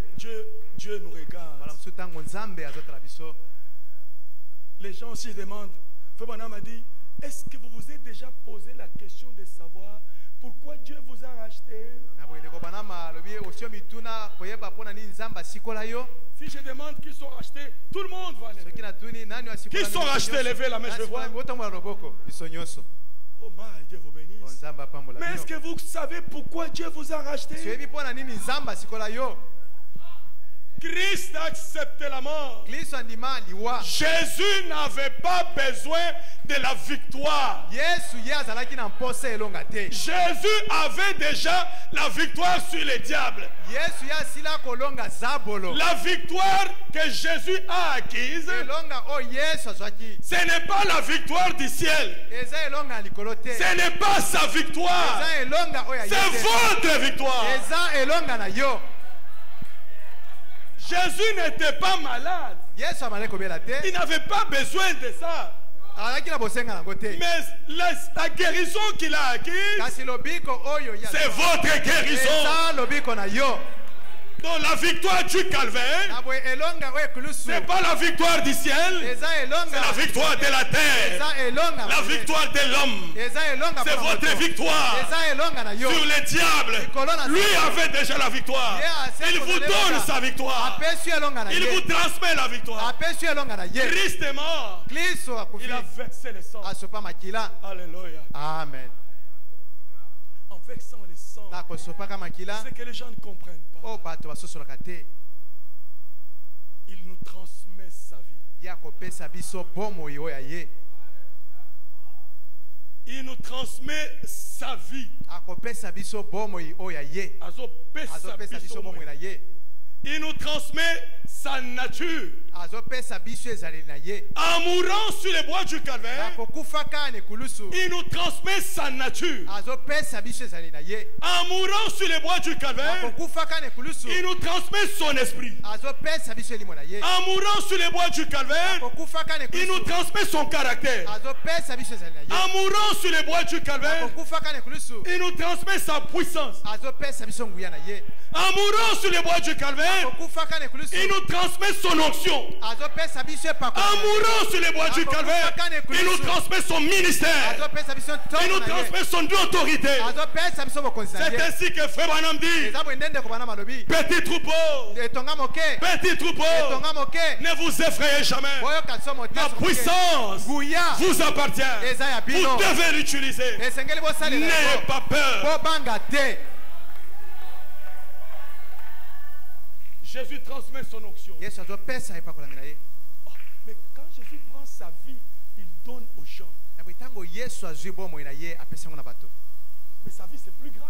regarde, les gens aussi demandent. Frère Branham a dit, est-ce que vous vous êtes déjà posé la question de savoir pourquoi Dieu vous a racheté? Si je demande qui sont rachetés, tout le monde va lever. Qui sont rachetés, levez la main, je vois. Oh my, Dieu vous bénisse. Mais est-ce que vous savez pourquoi Dieu vous a racheté? Christ a accepté la mort. Jésus n'avait pas besoin de la victoire. Jésus avait déjà la victoire sur les diables. La victoire que Jésus a acquise, ce n'est pas la victoire du ciel. Ce n'est pas sa victoire. C'est votre victoire. Jésus n'était pas malade. Il n'avait pas besoin de ça. Mais la guérison qu'il a acquise, c'est votre guérison. Donc la victoire du calvaire, ce n'est pas la victoire du ciel, c'est la victoire de la terre, la victoire de l'homme. C'est votre victoire sur les diables. Lui avait déjà la victoire. Il vous donne sa la victoire. Il vous transmet la victoire. Christ est mort. Il a versé le sang. Alléluia. Amen. En versant le sang, c'est que les gens ne comprennent pas. Il nous transmet sa vie. Il nous transmet sa vie. Il nous transmet sa nature. En mourant sur les bois du calvaire, il nous transmet sa nature. En mourant sur les bois du calvaire, il nous transmet son esprit. En mourant sur les bois du calvaire, il nous transmet son caractère. En mourant sur les bois du calvaire, il nous transmet sa puissance. En mourant sur les bois du calvaire, il nous transmet son onction. En mourant sur les bois du calvaire, il nous transmet son ministère. Il nous transmet son autorité. C'est ainsi que Frère Branham dit: petit troupeau, ne vous effrayez jamais. La puissance vous appartient. Vous devez l'utiliser. N'ayez pas peur. Jésus transmet son onction. Oh, mais quand Jésus prend sa vie, il donne aux gens. Mais sa vie, c'est plus grave.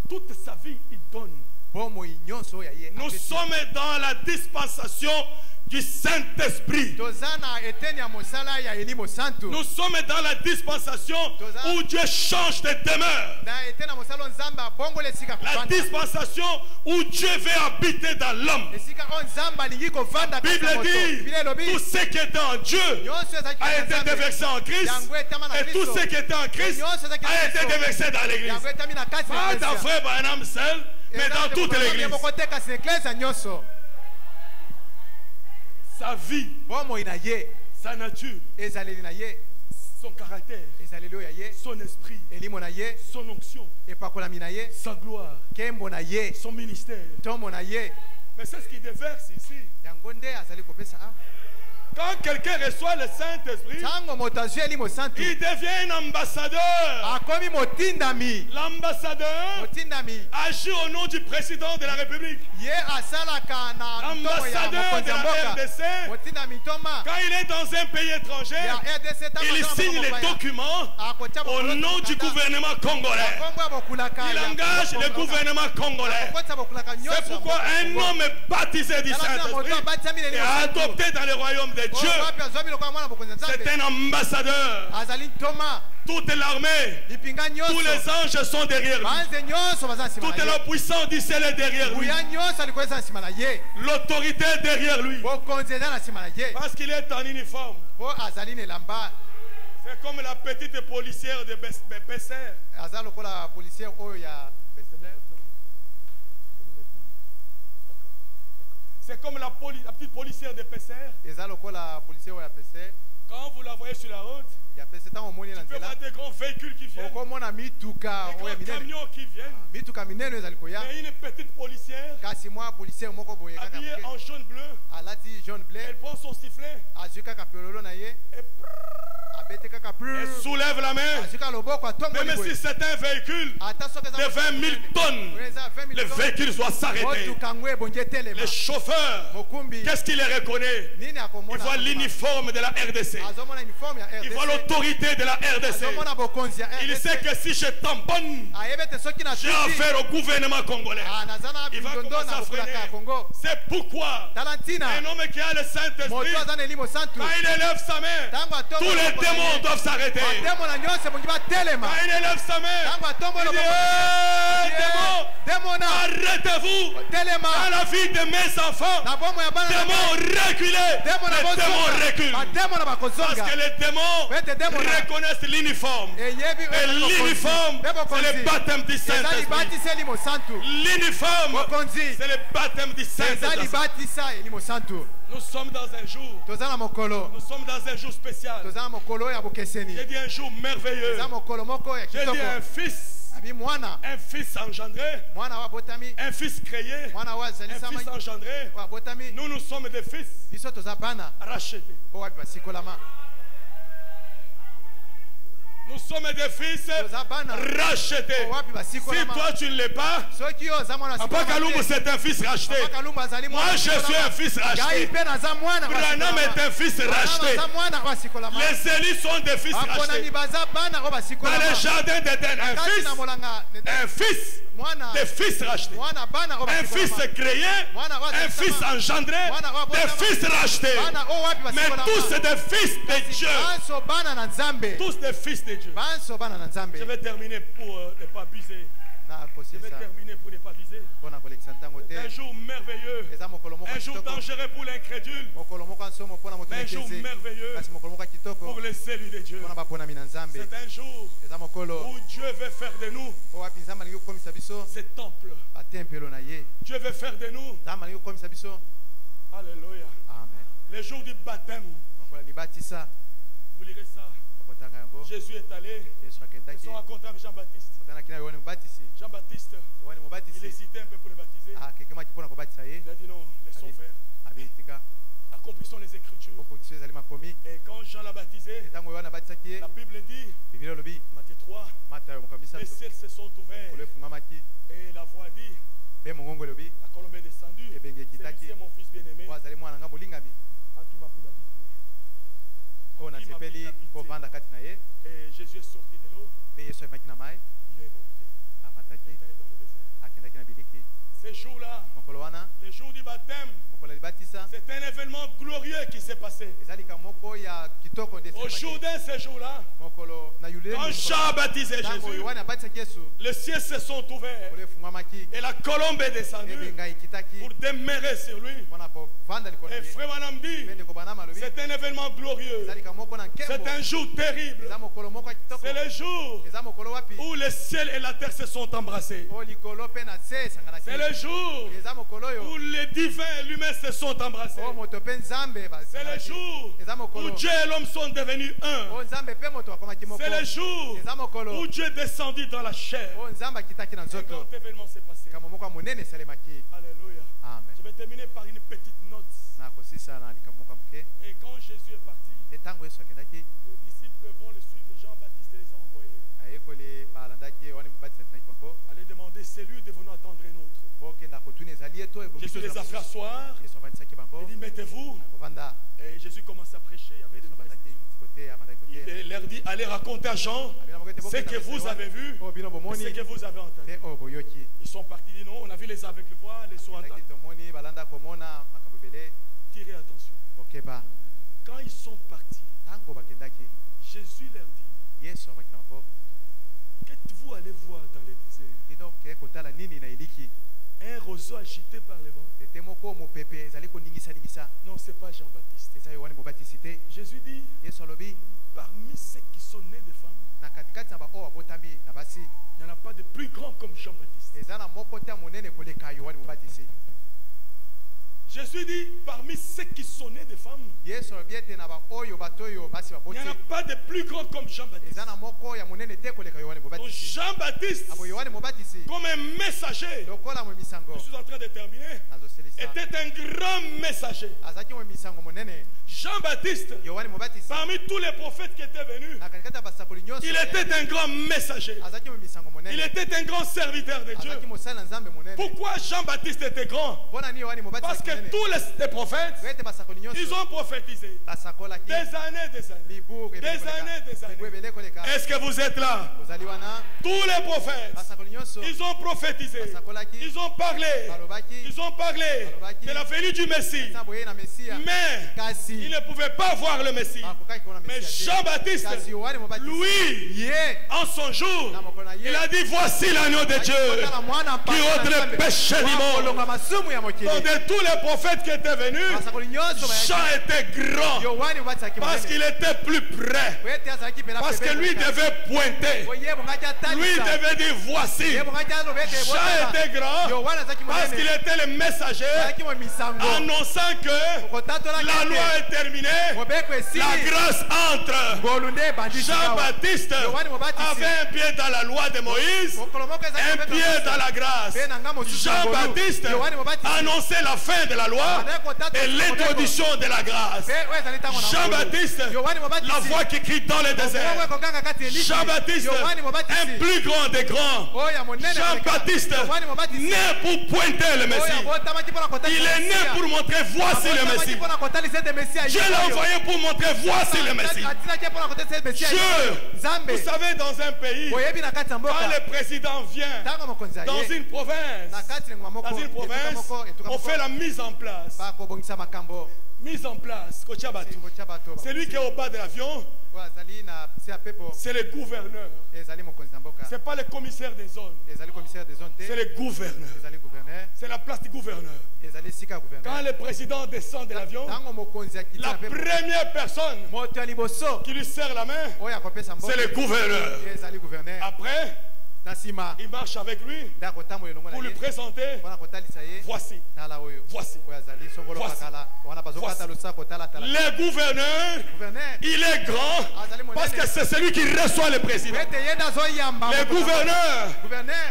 Toute sa vie, il donne. Nous sommes dans la dispensation du Saint-Esprit. Nous sommes dans la dispensation où Dieu change de demeure. La dispensation où Dieu veut habiter dans l'homme. La Bible dit: tout ce qui était en Dieu a été déversé en Christ, et tout ce qui était en Christ a été déversé dans l'église. Pas dans Frère Branham seul, mais dans toute l'église. Sa vie, sa nature, son caractère, son esprit, son onction, sa gloire, son ministère. Mais c'est ce qu'il déverse ici. Quand quelqu'un reçoit le Saint-Esprit, il devient un ambassadeur. L'ambassadeur agit au nom du président de la République. L'ambassadeur de la RDC, quand il est dans un pays étranger, il signe les documents au nom du gouvernement congolais. Il engage le gouvernement congolais. C'est pourquoi un homme baptisé du Saint-Esprit est adopté dans le royaume de Dieu. C'est un ambassadeur. Toute l'armée, tous les anges sont derrière lui. Toute la puissance du ciel est derrière lui. L'autorité est derrière lui. Parce qu'il est en uniforme. C'est comme la petite policière de Besser. C'est comme la petite policière de Pesser. Quand vous la voyez sur la route, tu peux voir des grands véhicules qui viennent, des grands camions qui viennent. Mais une petite policière habillée en jaune-bleu, elle prend son sifflet et soulève la main. Même si c'est un véhicule de 20 000 tonnes, le véhicule doit s'arrêter. Le chauffeur, qu'est-ce qu'il reconnaît? Il voit l'uniforme de la RDC. Il voit l'autorité de la RDC. Il sait que si je tamponne, j'ai affaire au gouvernement congolais. Il va commencer à freiner. C'est pourquoi un homme qui a le Saint-Esprit, quand il élève sa main, tous les démons doivent s'arrêter. Quand il élève sa main, il dit: démons, arrêtez-vous. Dans la vie de mes enfants, démons, reculez. Les démons reculent. Parce que les démons reconnaissent l'uniforme. Et l'uniforme, c'est le baptême du Saint-Esprit. L'uniforme, c'est le baptême du Saint-Esprit. Nous sommes dans un jour. Nous sommes dans un jour spécial. J'ai dit un jour merveilleux. J'ai dit un fils un fils engendré, un fils créé, un fils engendré. Nous sommes des fils rachetés. Nous sommes des fils rachetés. Si toi tu ne l'es pas, Papa Kalumbu c'est un fils racheté. Moi je suis un fils racheté. Branham est un fils racheté. Les Élis sont des fils rachetés. Dans le jardin d'Éden, un fils, des fils rachetés. Un fils créé, un fils engendré, des fils rachetés. Mais tous des fils de Dieu. Tous des fils de Dieu. Je vais terminer pour ne pas abuser. Je vais terminer pour ne pas viser. Un jour merveilleux, un jour dangereux pour l'incrédule, mais un jour merveilleux pour le salut de Dieu. C'est un jour où Dieu veut faire de nous ce temple. Dieu veut faire de nous. Alléluia. Le jour du baptême, vous lirez ça. Jésus est allé. Ils sont rencontrés avec Jean-Baptiste. Jean-Baptiste, il hésitait un peu pour le baptiser. Il a dit non, laissons faire. Accomplissons les Écritures. Et quand Jean l'a baptisé, la Bible dit, Matthieu 3, les ciels se sont ouverts. Et la voix dit, la colombe est descendue. Celui-ci est mon fils bien-aimé. Qui m'a pris d'habiter. Et Jésus est sorti de l'eau. Il est monté. Il est allé dans le désert. Ces jours-là, le jour du baptême, c'est un événement glorieux qui s'est passé. Au jour de ces jours-là, quand Jean a baptisé Jésus, les cieux se sont ouverts et la colombe est descendue pour demeurer sur lui. Et Frère Branham dit, c'est un événement glorieux, c'est un jour terrible, c'est le jour où le ciel et la terre se sont embrassés, c'est le jour où les divins et l'humain se sont embrassés, c'est le jour où Dieu et l'homme sont devenus un, c'est le jour où Dieu est descendu dans la chair. Un grand événement s'est passé. Alléluia. Je vais terminer par une petite note. Et quand Jésus est parti, les disciples vont le suivre. Jean-Baptiste les a envoyés. Allez demander, c'est lui, devons-nous attendre un autre. Jésus les a fait asseoir. Il dit, mettez-vous. Et Jésus commence à prêcher. Il leur dit, allez raconter à Jean ce que vous avez vu et ce que vous avez entendu. Ils sont partis, ils disent non, on a vu les aveugles voir, les sourds entendre. Tirez attention. Quand ils sont partis, Jésus leur dit, qu'êtes-vous allé voir dans le désert? Un roseau agité par le vent? Non, ce n'est pas Jean-Baptiste. Jésus dit, parmi ceux qui sont nés de femmes, il n'y en a pas de plus grand comme Jean-Baptiste. Jésus dit, parmi ceux qui sont nés de femmes, il n'y en a pas de plus grand comme Jean-Baptiste. Donc Jean-Baptiste, comme un messager, je suis en train de terminer, était un grand messager. Jean-Baptiste, parmi tous les prophètes qui étaient venus, il était un grand messager. Il était un grand serviteur de Dieu. Pourquoi Jean-Baptiste était grand? Parce que tous les prophètes, ils ont prophétisé des années, des années. Est-ce que vous êtes là? Tous les prophètes, ils ont prophétisé, ils ont parlé de la venue du Messie. Mais ils ne pouvaient pas voir le Messie. Mais Jean-Baptiste, lui, en son jour, il a dit, voici l'agneau de Dieu qui ôte le péché du monde. Donc de tous les prophètes qui étaient venus, Jean était grand. Parce qu'il était plus près. Parce que lui devait pointer. Lui devait dire voici. Jean était grand. Parce qu'il était le messager annonçant que la loi est terminée. La grâce entre. Jean-Baptiste avait un pied dans la loi de Moïse, un pied dans la grâce. Jean-Baptiste annonçait la fin de la loi et l'introduction de la grâce. Jean-Baptiste, la voix qui crie dans le désert. Jean-Baptiste, un plus grand des grands. Jean-Baptiste, né pour pointer le Messie. Il est né pour montrer voici le Messie. Dieu l'a envoyé pour montrer voici le Messie. Dieu, vous savez, dans un pays, quand le président vient dans une province, on fait la mise en place. Mise en place. C'est lui qui est au bas de l'avion. C'est le gouverneur. Ce n'est pas le commissaire des zones. C'est le gouverneur. C'est la place du gouverneur. Quand le président descend de l'avion, la première personne qui lui serre la main, c'est le gouverneur. Après, il marche avec lui pour lui présenter. Voici. Voici. Le gouverneur, il est grand parce que c'est celui qui reçoit le président. Le gouverneur,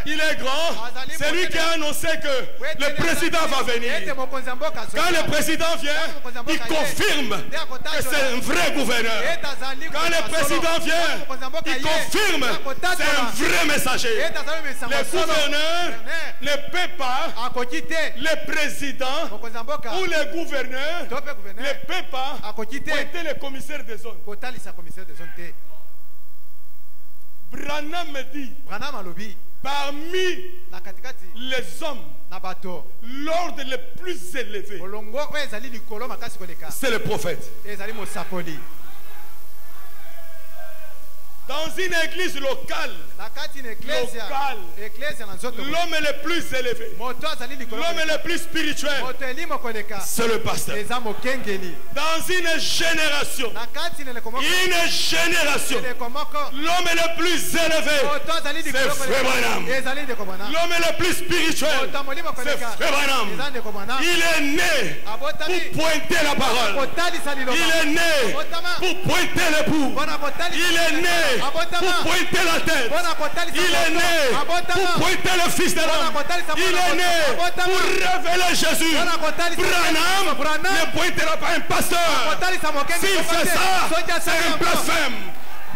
il est grand. C'est lui qui a annoncé que le président va venir. Quand le président vient, il confirme que c'est un vrai gouverneur. Quand le président vient, il confirme que c'est un vrai messager. Le gouverneur ne peut pas, le président ou le gouverneur ne peut pas pointer le commissaire des zones. Branham me dit, parmi les hommes, l'ordre le plus élevé, c'est le prophète. Dans une église locale, l'homme le plus élevé, l'homme le plus spirituel, c'est le pasteur. Dans une génération, l'homme le plus élevé, c'est Frère Branham. L'homme le plus spirituel, c'est Frère Branham. Il est né pour pointer la parole. Il est né pour pointer l'époux. Il est né pour pointer la tête. Il est né pour pointer le Fils de l'homme. Il est né pour révéler Jésus. Branham ne pointera pas un pasteur. S'il fait ça, c'est un blasphème.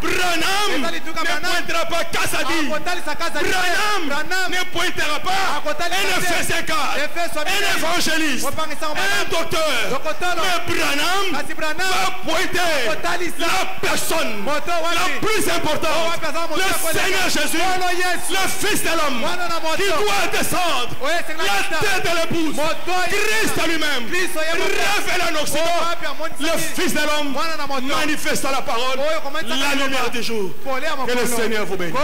Branham ne pointera pas Kassadi. Branham ne pointera pas un Ephésiacard, un évangéliste, un docteur. Mais Branham va pointer la personne la plus importante, le Seigneur Jésus, le Fils de l'homme, qui doit descendre la tête de l'épouse, Christ lui-même, révèle en Occident, le Fils de l'homme manifeste la parole, la lumière du jour. Que le Seigneur vous bénisse.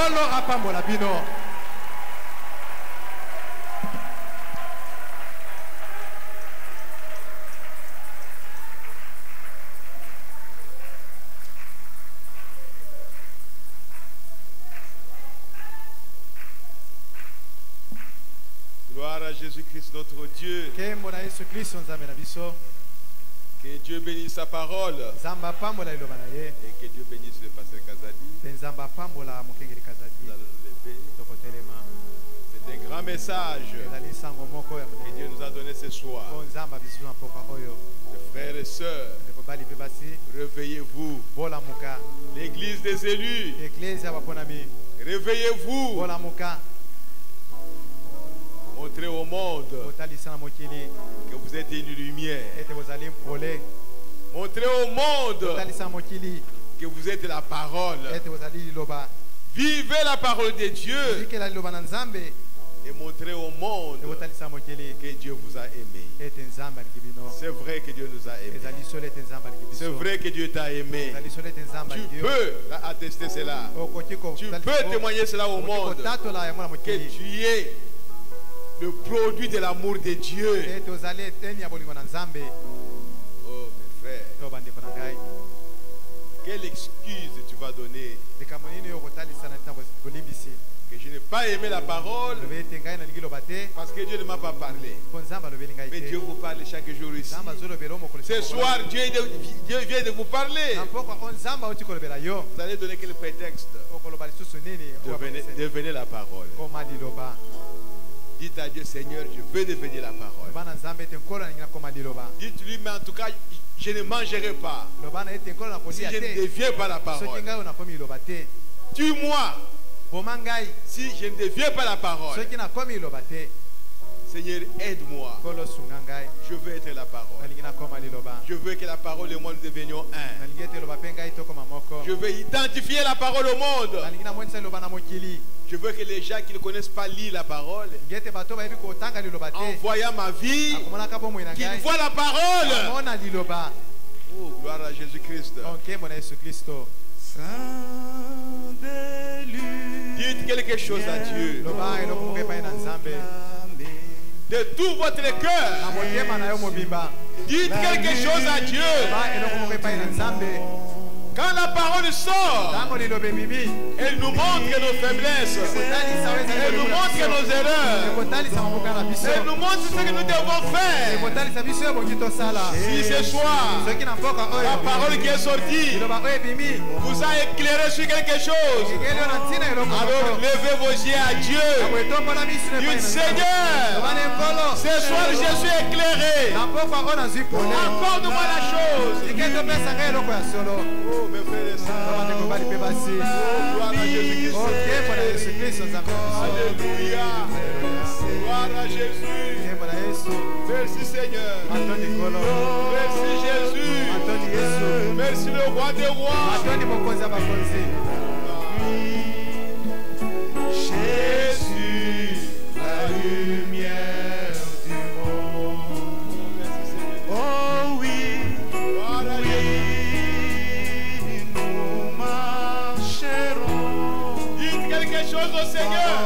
Gloire à Jésus-Christ notre Dieu. Que Dieu bénisse sa parole. Et que Dieu bénisse le pasteur Kazadi. C'est un grand message que Dieu nous a donné ce soir. Les frères et sœurs, réveillez-vous. L'église des élus, réveillez-vous. Montrez au monde que vous êtes une lumière. Montrez au monde que vous êtes la parole. Vivez la parole de Dieu. Et montrez au monde que Dieu vous a aimé. C'est vrai que Dieu nous a aimés. C'est vrai que Dieu t'a aimé. Tu peux attester cela. Tu peux témoigner cela au monde. Que tu es le produit de l'amour de Dieu. Oh mes frères, quelle excuse tu vas donner que je n'ai pas aimé la parole parce que Dieu ne m'a pas parlé? Mais Dieu vous parle chaque jour ici. Ce soir, Dieu vient de vous parler. Vous allez donner quel prétexte? Devenez la parole. Dites à Dieu, Seigneur, je veux devenir la parole. Dites-lui, mais en tout cas, je ne mangerai pas si je ne deviens pas la parole. Tue-moi si je ne deviens pas la parole. Seigneur, aide-moi. Je veux être la parole. Je veux que la parole et moi nous devenions un. Je veux identifier la parole au monde. Je veux que les gens qui ne connaissent pas lire la parole, en voyant ma vie, qu'ils voient la parole. Oh, gloire à Jésus-Christ. Dites quelque chose à Dieu. De tout votre cœur. Dites quelque chose à Dieu. Quand la parole sort, elle nous montre nos faiblesses, elle nous montre nos erreurs, elle nous montre ce que nous devons faire. Si ce soir, la parole qui est sortie vous a éclairé sur quelque chose, alors levez vos yeux à Dieu. Dites, Seigneur, ce soir je suis éclairé. Accorde-moi la chose. Oh, mes frères et sœurs. Gloire à Jésus-Christ. Alléluia. Gloire à Jésus. Merci Seigneur. Merci Jésus. Merci le roi des rois. Jésus, la lumière du monde. Oh oui. Chose au Seigneur.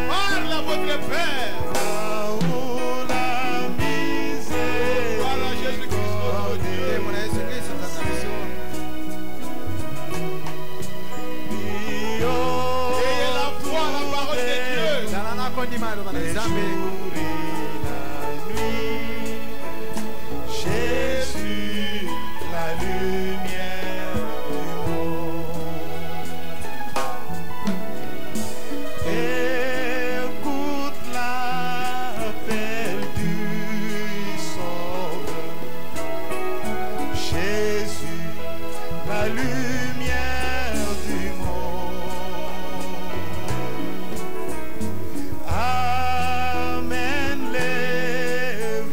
Parle à votre Père. Parle à Jésus-Christ notre Dieu. Ayez la foi, la parole de Dieu. Jésus, la lumière du monde. Amen, l'évangile.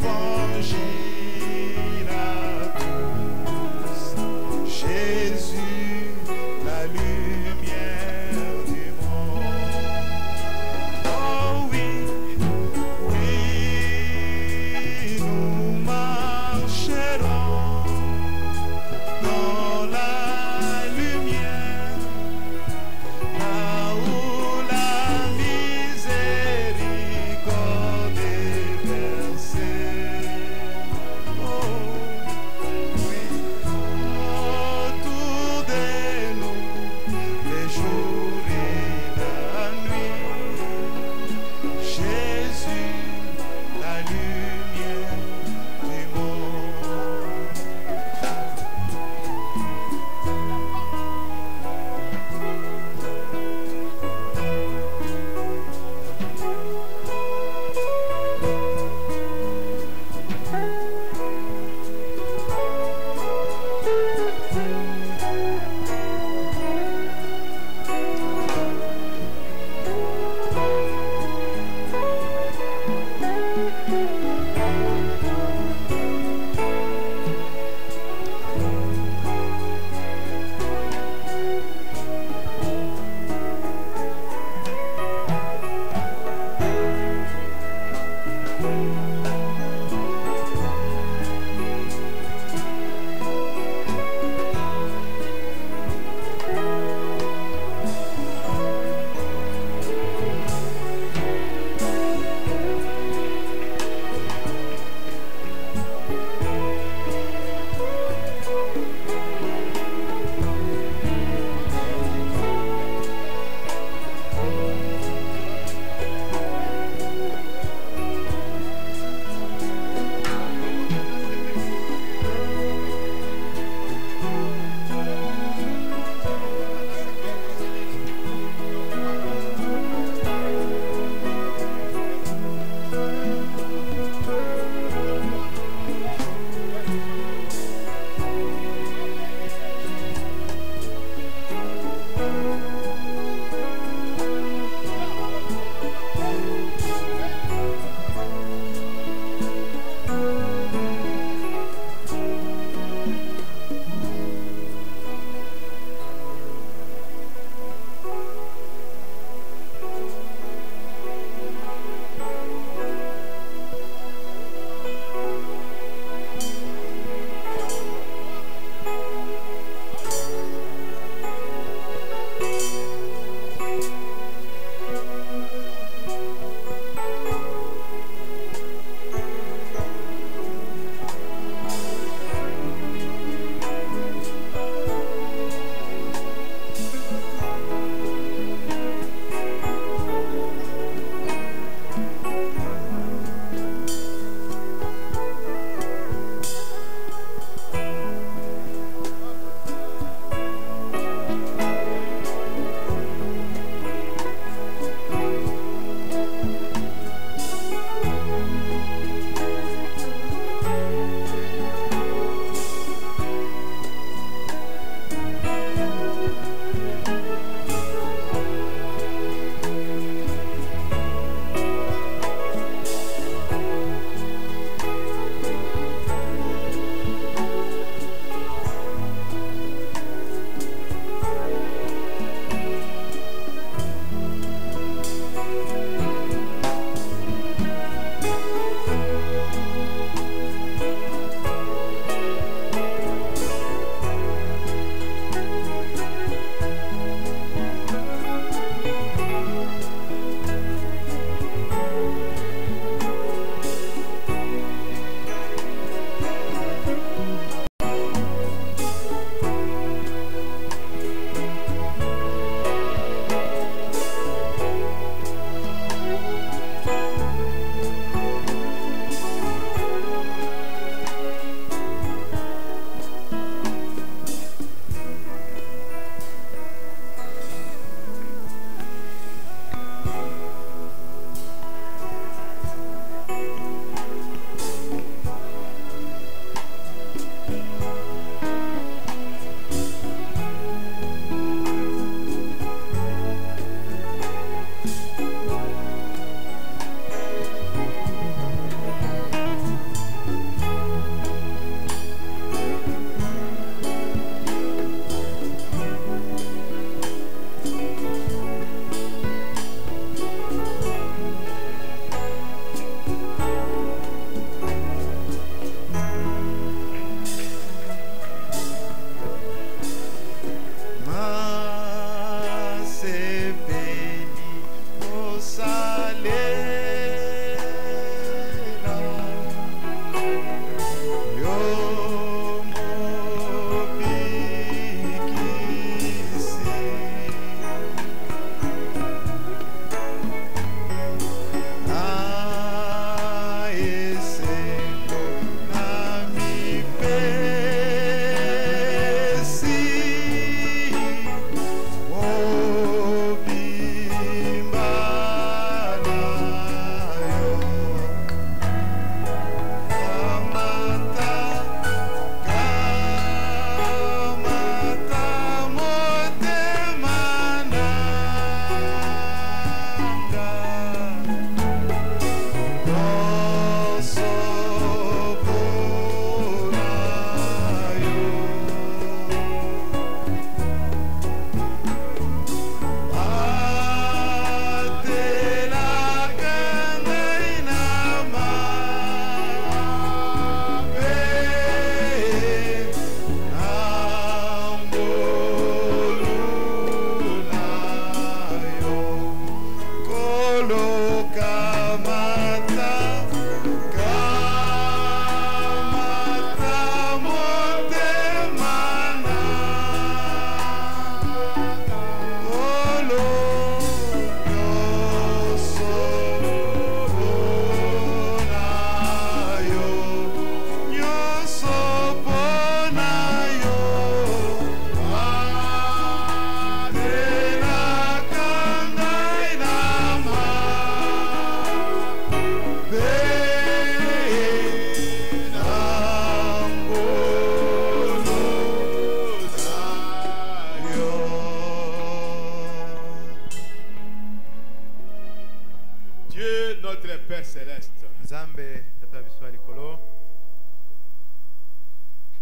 notre Père céleste,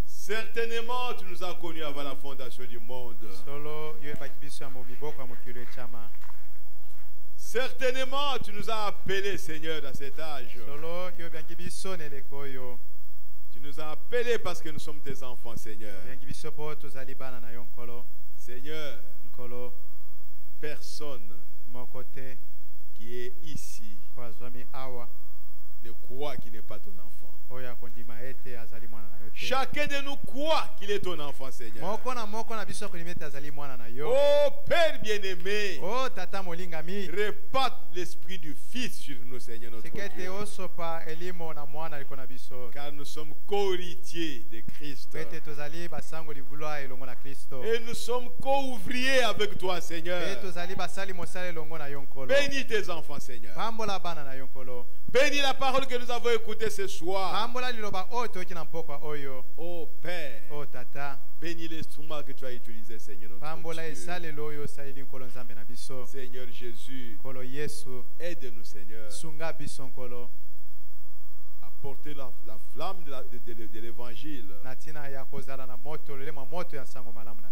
certainement tu nous as connus avant la fondation du monde. Certainement tu nous as appelés, Seigneur, dans cet âge. Tu nous as appelés parce que nous sommes tes enfants, Seigneur. Seigneur, personne qui est ici ne croit qu'il n'est pas ton enfant. Chacun de nous croit qu'il est ton enfant, Seigneur. Oh Père bien-aimé, répate l'esprit du Fils sur nous, Seigneur notre Dieu. Car nous sommes co-héritiers de Christ. Et nous sommes co-ouvriers avec toi, Seigneur. Bénis tes enfants, Seigneur. Bénis la parole que nous avons écoutée ce soir. Oh Père, bénis l'instrument que tu as utilisé, Seigneur notre Dieu. Seigneur Jésus, aide-nous, Seigneur, à porter la flamme de l'évangile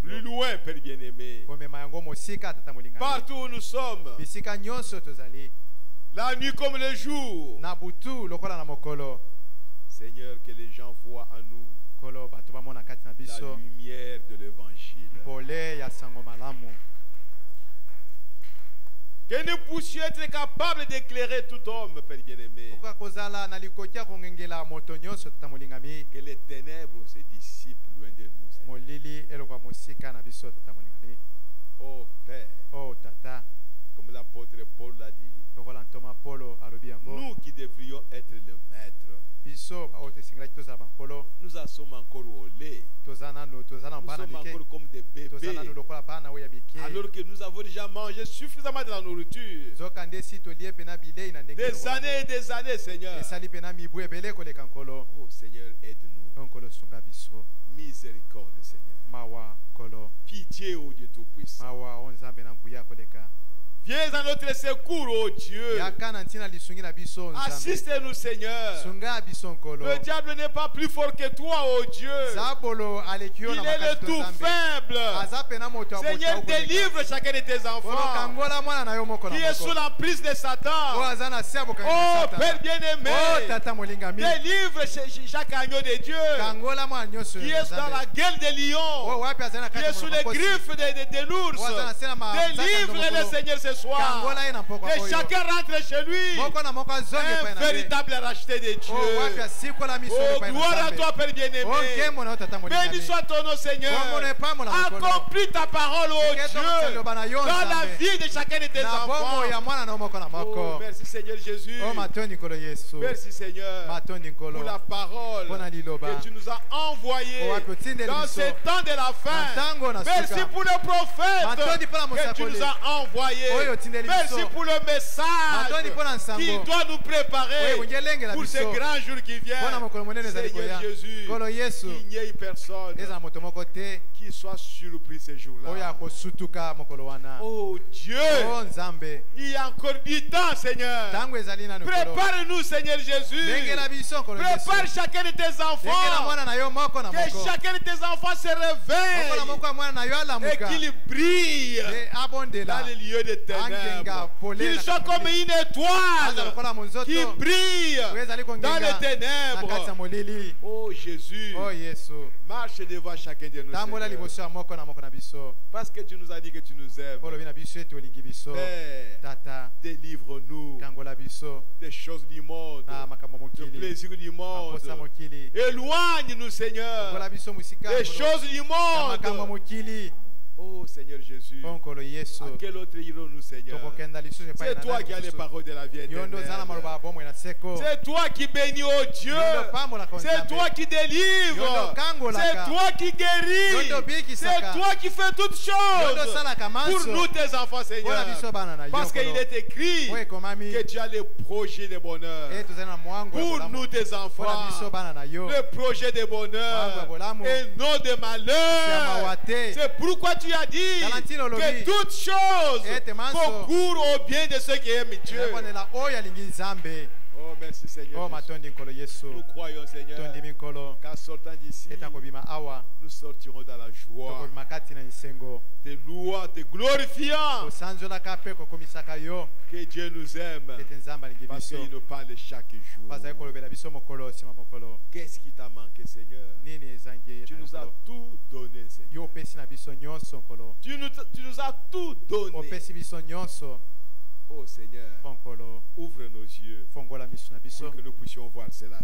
plus loin, Père bien-aimé, partout où nous sommes, la nuit comme le jour. Seigneur, que les gens voient en nous la lumière de l'évangile. Que nous puissions être capables d'éclairer tout homme, Père bien-aimé. Que les ténèbres se dissipent loin de nous, Seigneur. Oh Père, comme l'apôtre Paul l'a dit, nous qui devrions être le maître, nous sommes encore au lait. Nous sommes encore comme des bébés. Alors que nous avons déjà mangé suffisamment de la nourriture. Des années et des années, Seigneur. Oh Seigneur, aide-nous. Miséricorde, Seigneur. Pitié, ô Dieu Tout-Puissant. Viens à notre secours, ô Dieu. Assiste-nous, Seigneur. Le diable n'est pas plus fort que toi, ô Dieu. Il est le tout faible. Seigneur, délivre chacun de tes enfants qui est sous l'emprise de Satan. Oh Père bien-aimé, délivre chaque agneau de Dieu qui est dans la gueule des lions, qui est sous les griffes de l'ours. Délivre-le, Seigneur, ce soir. Et chacun rentre chez lui un véritable racheté de Dieu. Oh, gloire à toi, Père bien-aimé. Béni soit ton nom, Seigneur. Accomplis ta parole, oh Dieu, dans la vie de chacun de tes enfants. Oh, merci Seigneur Jésus. Merci Seigneur pour la parole que tu nous as envoyée dans ce temps de la fin. Merci pour le prophète que tu nous as envoyé. Merci pour le message qui doit nous préparer pour ces grands jours qui viennent. Seigneur Jésus, qu'il n'y ait personne qui soit surpris ces jours-là. Oh Dieu, il y a encore du temps, Seigneur. Prépare-nous, Seigneur Jésus. Prépare chacun de tes enfants. Que chacun de tes enfants se réveille et qu'il brille dans les lieux de ténèbres. Qu'il soit comme une étoile qui brille dans les ténèbres. Oh Jésus, marche devant chacun de nous, parce que tu nous as dit que tu nous aimes. Père, délivre-nous des choses du monde, des plaisirs du monde. Éloigne-nous, Seigneur, des choses du monde. Oh Seigneur Jésus, à quel autre irons-nous, Seigneur? C'est toi qui as les paroles de la vie éternelle. C'est toi qui bénis, oh Dieu. C'est toi qui délivres. C'est toi qui guéris. C'est toi qui fais toutes choses pour nous, tes enfants, Seigneur. Parce qu'il est écrit que tu as les projets de bonheur pour nous, tes enfants. Le projet de bonheur et non de malheur. C'est pourquoi tu tu as dit que toutes choses concourent au bien de ceux qui aiment Dieu. Oh, merci Seigneur. Nous croyons, Seigneur, qu'en sortant d'ici, nous sortirons dans la joie, te louant, te glorifiant. Que Dieu nous aime parce qu'il nous parle chaque jour. Qu'est-ce qui t'a manqué, Seigneur? Tu nous as tout donné, Seigneur. Tu nous as tout donné. Oh Seigneur, ouvre nos yeux pour que nous puissions voir cela.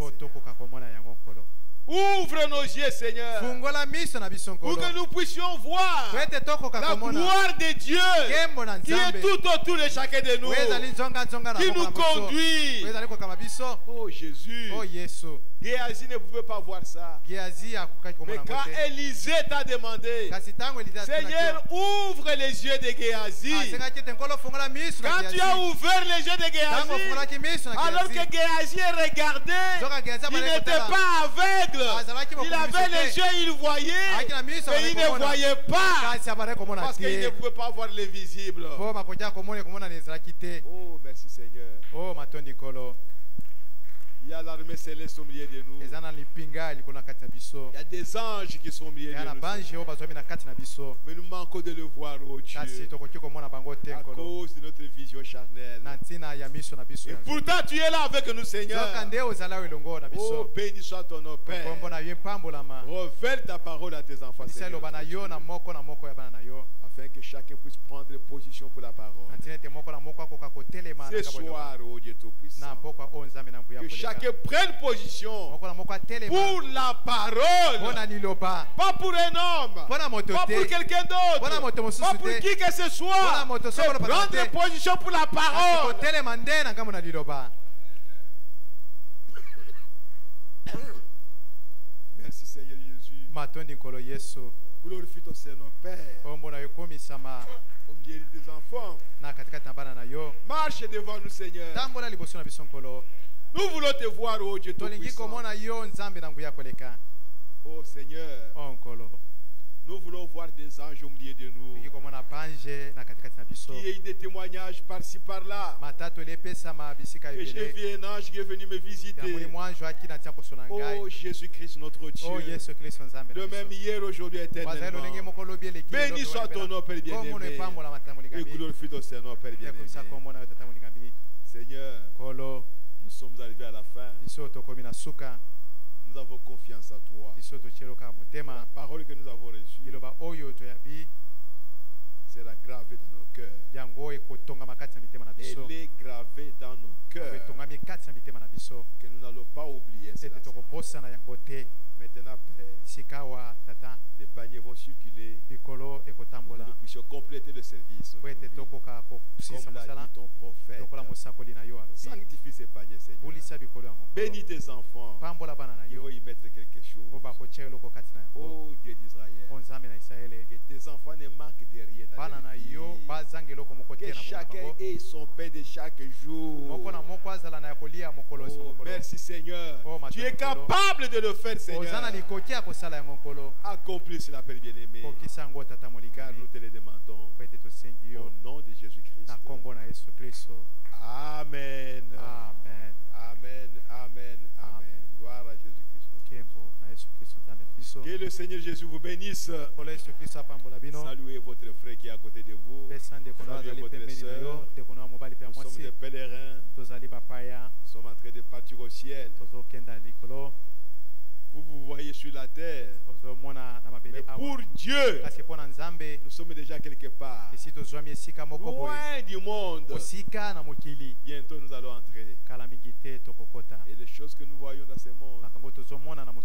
Ouvre nos yeux, Seigneur, pour que nous puissions voir la gloire de Dieu qui est tout autour de chacun de nous, qui nous conduit. Oh Jésus, Géasi ne pouvait pas voir ça. Mais quand Élisée t'a demandé, Seigneur, ouvre les yeux de Géasi. Quand tu as ouvert les yeux de Géasi, alors que Géasi regardait, il n'était pas aveugle. Il avait les yeux, il voyait, mais il ne voyait pas. Parce qu'il ne pouvait pas voir les visibles. Oh, merci Seigneur. Il y a l'armée céleste au milieu de nous. Il y a des anges qui sont au milieu de nous. Mais nous manquons de le voir, oh Dieu, à cause de notre vision charnelle. Et pourtant tu es là avec nous, Seigneur. Oh, béni soit ton nom, Père. Révèle ta parole à tes enfants, Seigneur, afin que chacun puisse prendre position pour la parole. Ce soir, oh Dieu Tout-Puissant, que chacun prenne position pour la parole, pas pour un homme, pas pour quelqu'un d'autre, pas pour qui que ce soit, c'est prendre position pour la parole. Merci Seigneur Jésus. Glorifie ton Seigneur Père au milieu des enfants. Marche devant nous, Seigneur. Nous voulons te voir, oh Dieu Tout-Puissant. Oh Seigneur, nous voulons voir des anges au milieu de nous, qui aient des témoignages par-ci par-là. Et j'ai vu un ange qui est venu me visiter. Oh Jésus-Christ notre Dieu, le même hier, aujourd'hui, éternellement. Béni soit ton nom, Père bien-aimé, et glorifie ton Seigneur, Père bien-aimé. Seigneur, nous sommes arrivés à la fin. Nous avons confiance à toi. La parole que nous avons reçue sera gravée dans nos cœurs. Elle est gravée dans nos cœurs. Que nous n'allons pas oublier cela. Maintenant, Père, les paniers vont circuler. Nous puissions compléter le service. Comme l'a dit ton prophète. Sanctifie ces paniers, Seigneur. Bénis tes enfants. Ils vont y mettre quelque chose. Oh Dieu d'Israël, que tes enfants ne manquent de rien dans la vie. Que chacun ait son pain de chaque jour. Oh, merci Seigneur. Tu es capable de le faire, Seigneur. Accomplis cela, Père bien-aimé, car nous te le demandons au nom de Jésus-Christ. Amen. Amen. Amen. Amen. Amen. Gloire à Jésus-Christ. Que le Seigneur Jésus vous bénisse. Saluez votre frère qui est à côté de vous. Saluez votre soeur. Nous sommes des pèlerins. Nous sommes en train de partir au ciel. Vous voyez sur la terre. Mais pour Dieu, nous sommes déjà quelque part. Loin du monde. Bientôt nous allons entrer. Et les choses que nous voyons dans ce monde,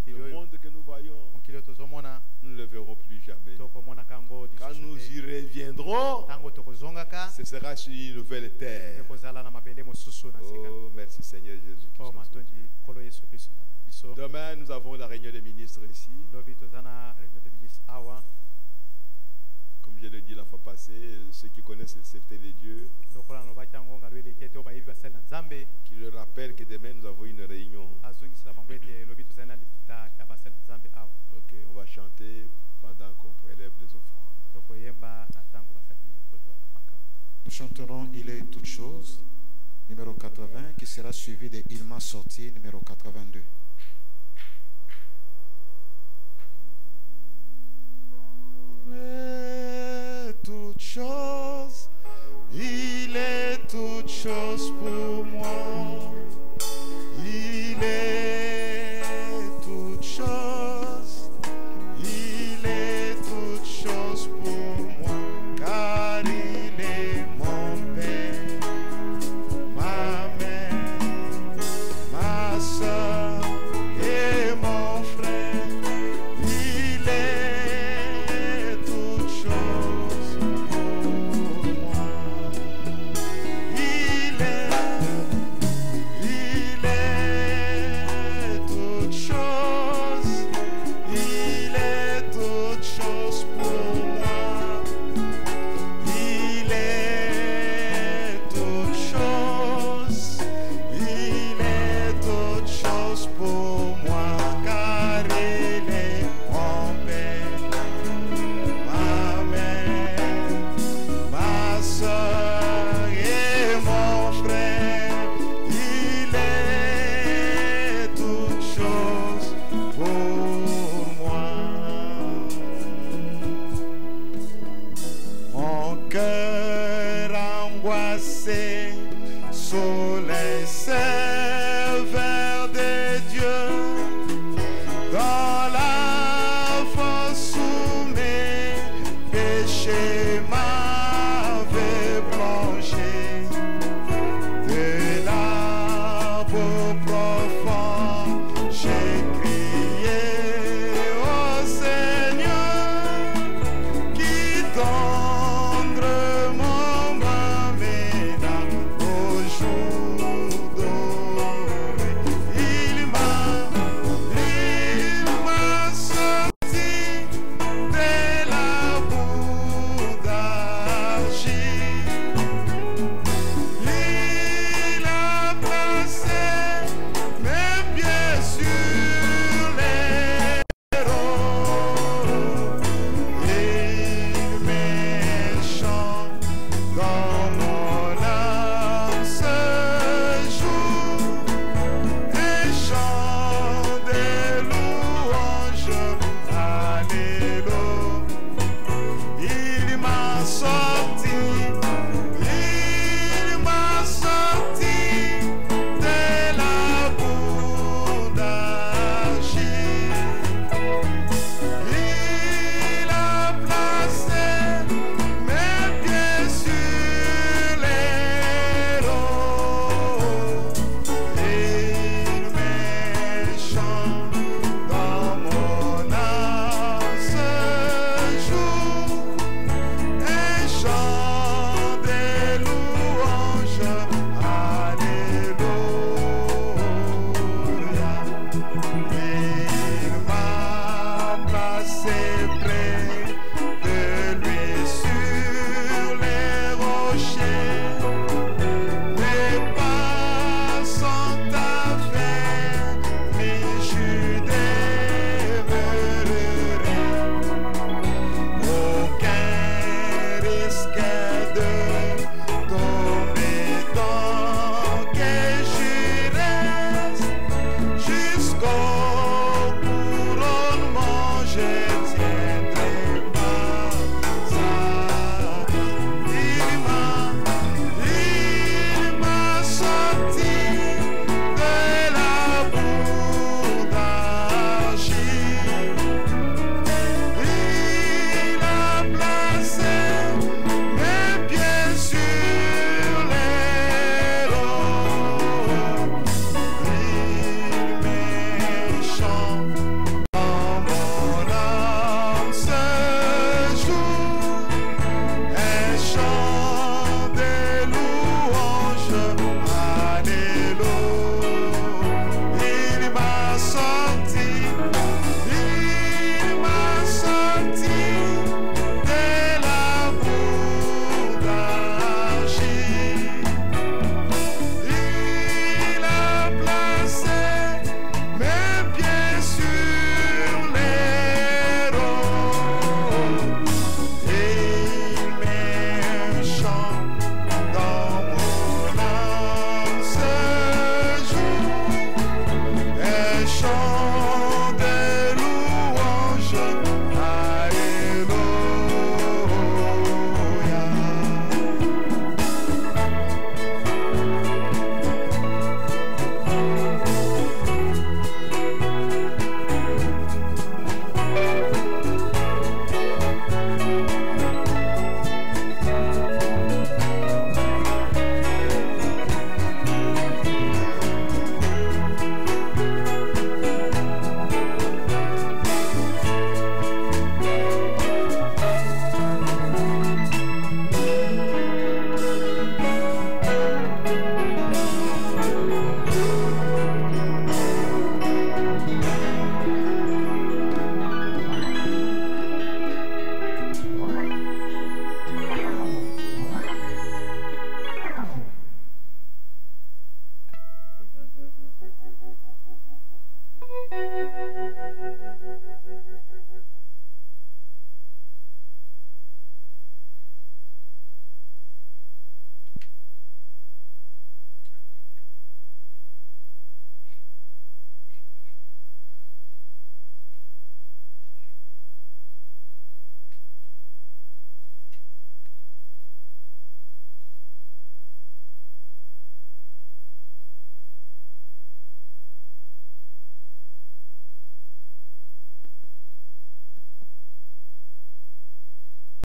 le monde que nous voyons, nous ne le verrons plus jamais. Quand nous y reviendrons, ce sera sur une nouvelle terre. Oh, merci Seigneur Jésus-Christ. Demain, nous avons la réunion des ministres ici. Comme je l'ai dit la fois passée, ceux qui connaissent le CFT de Dieu, qui le rappellent que demain nous avons une réunion. Ok, on va chanter pendant qu'on prélève les offrandes. Nous chanterons Il est toute chose, numéro 80, qui sera suivi de Il m'a sorti, numéro 82. Il est toute chose pour moi. Il est toute chose. Il est toute chose pour moi. Car il est mon Père, ma mère, ma soeur et mon frère. Il est toute chose pour moi. Il est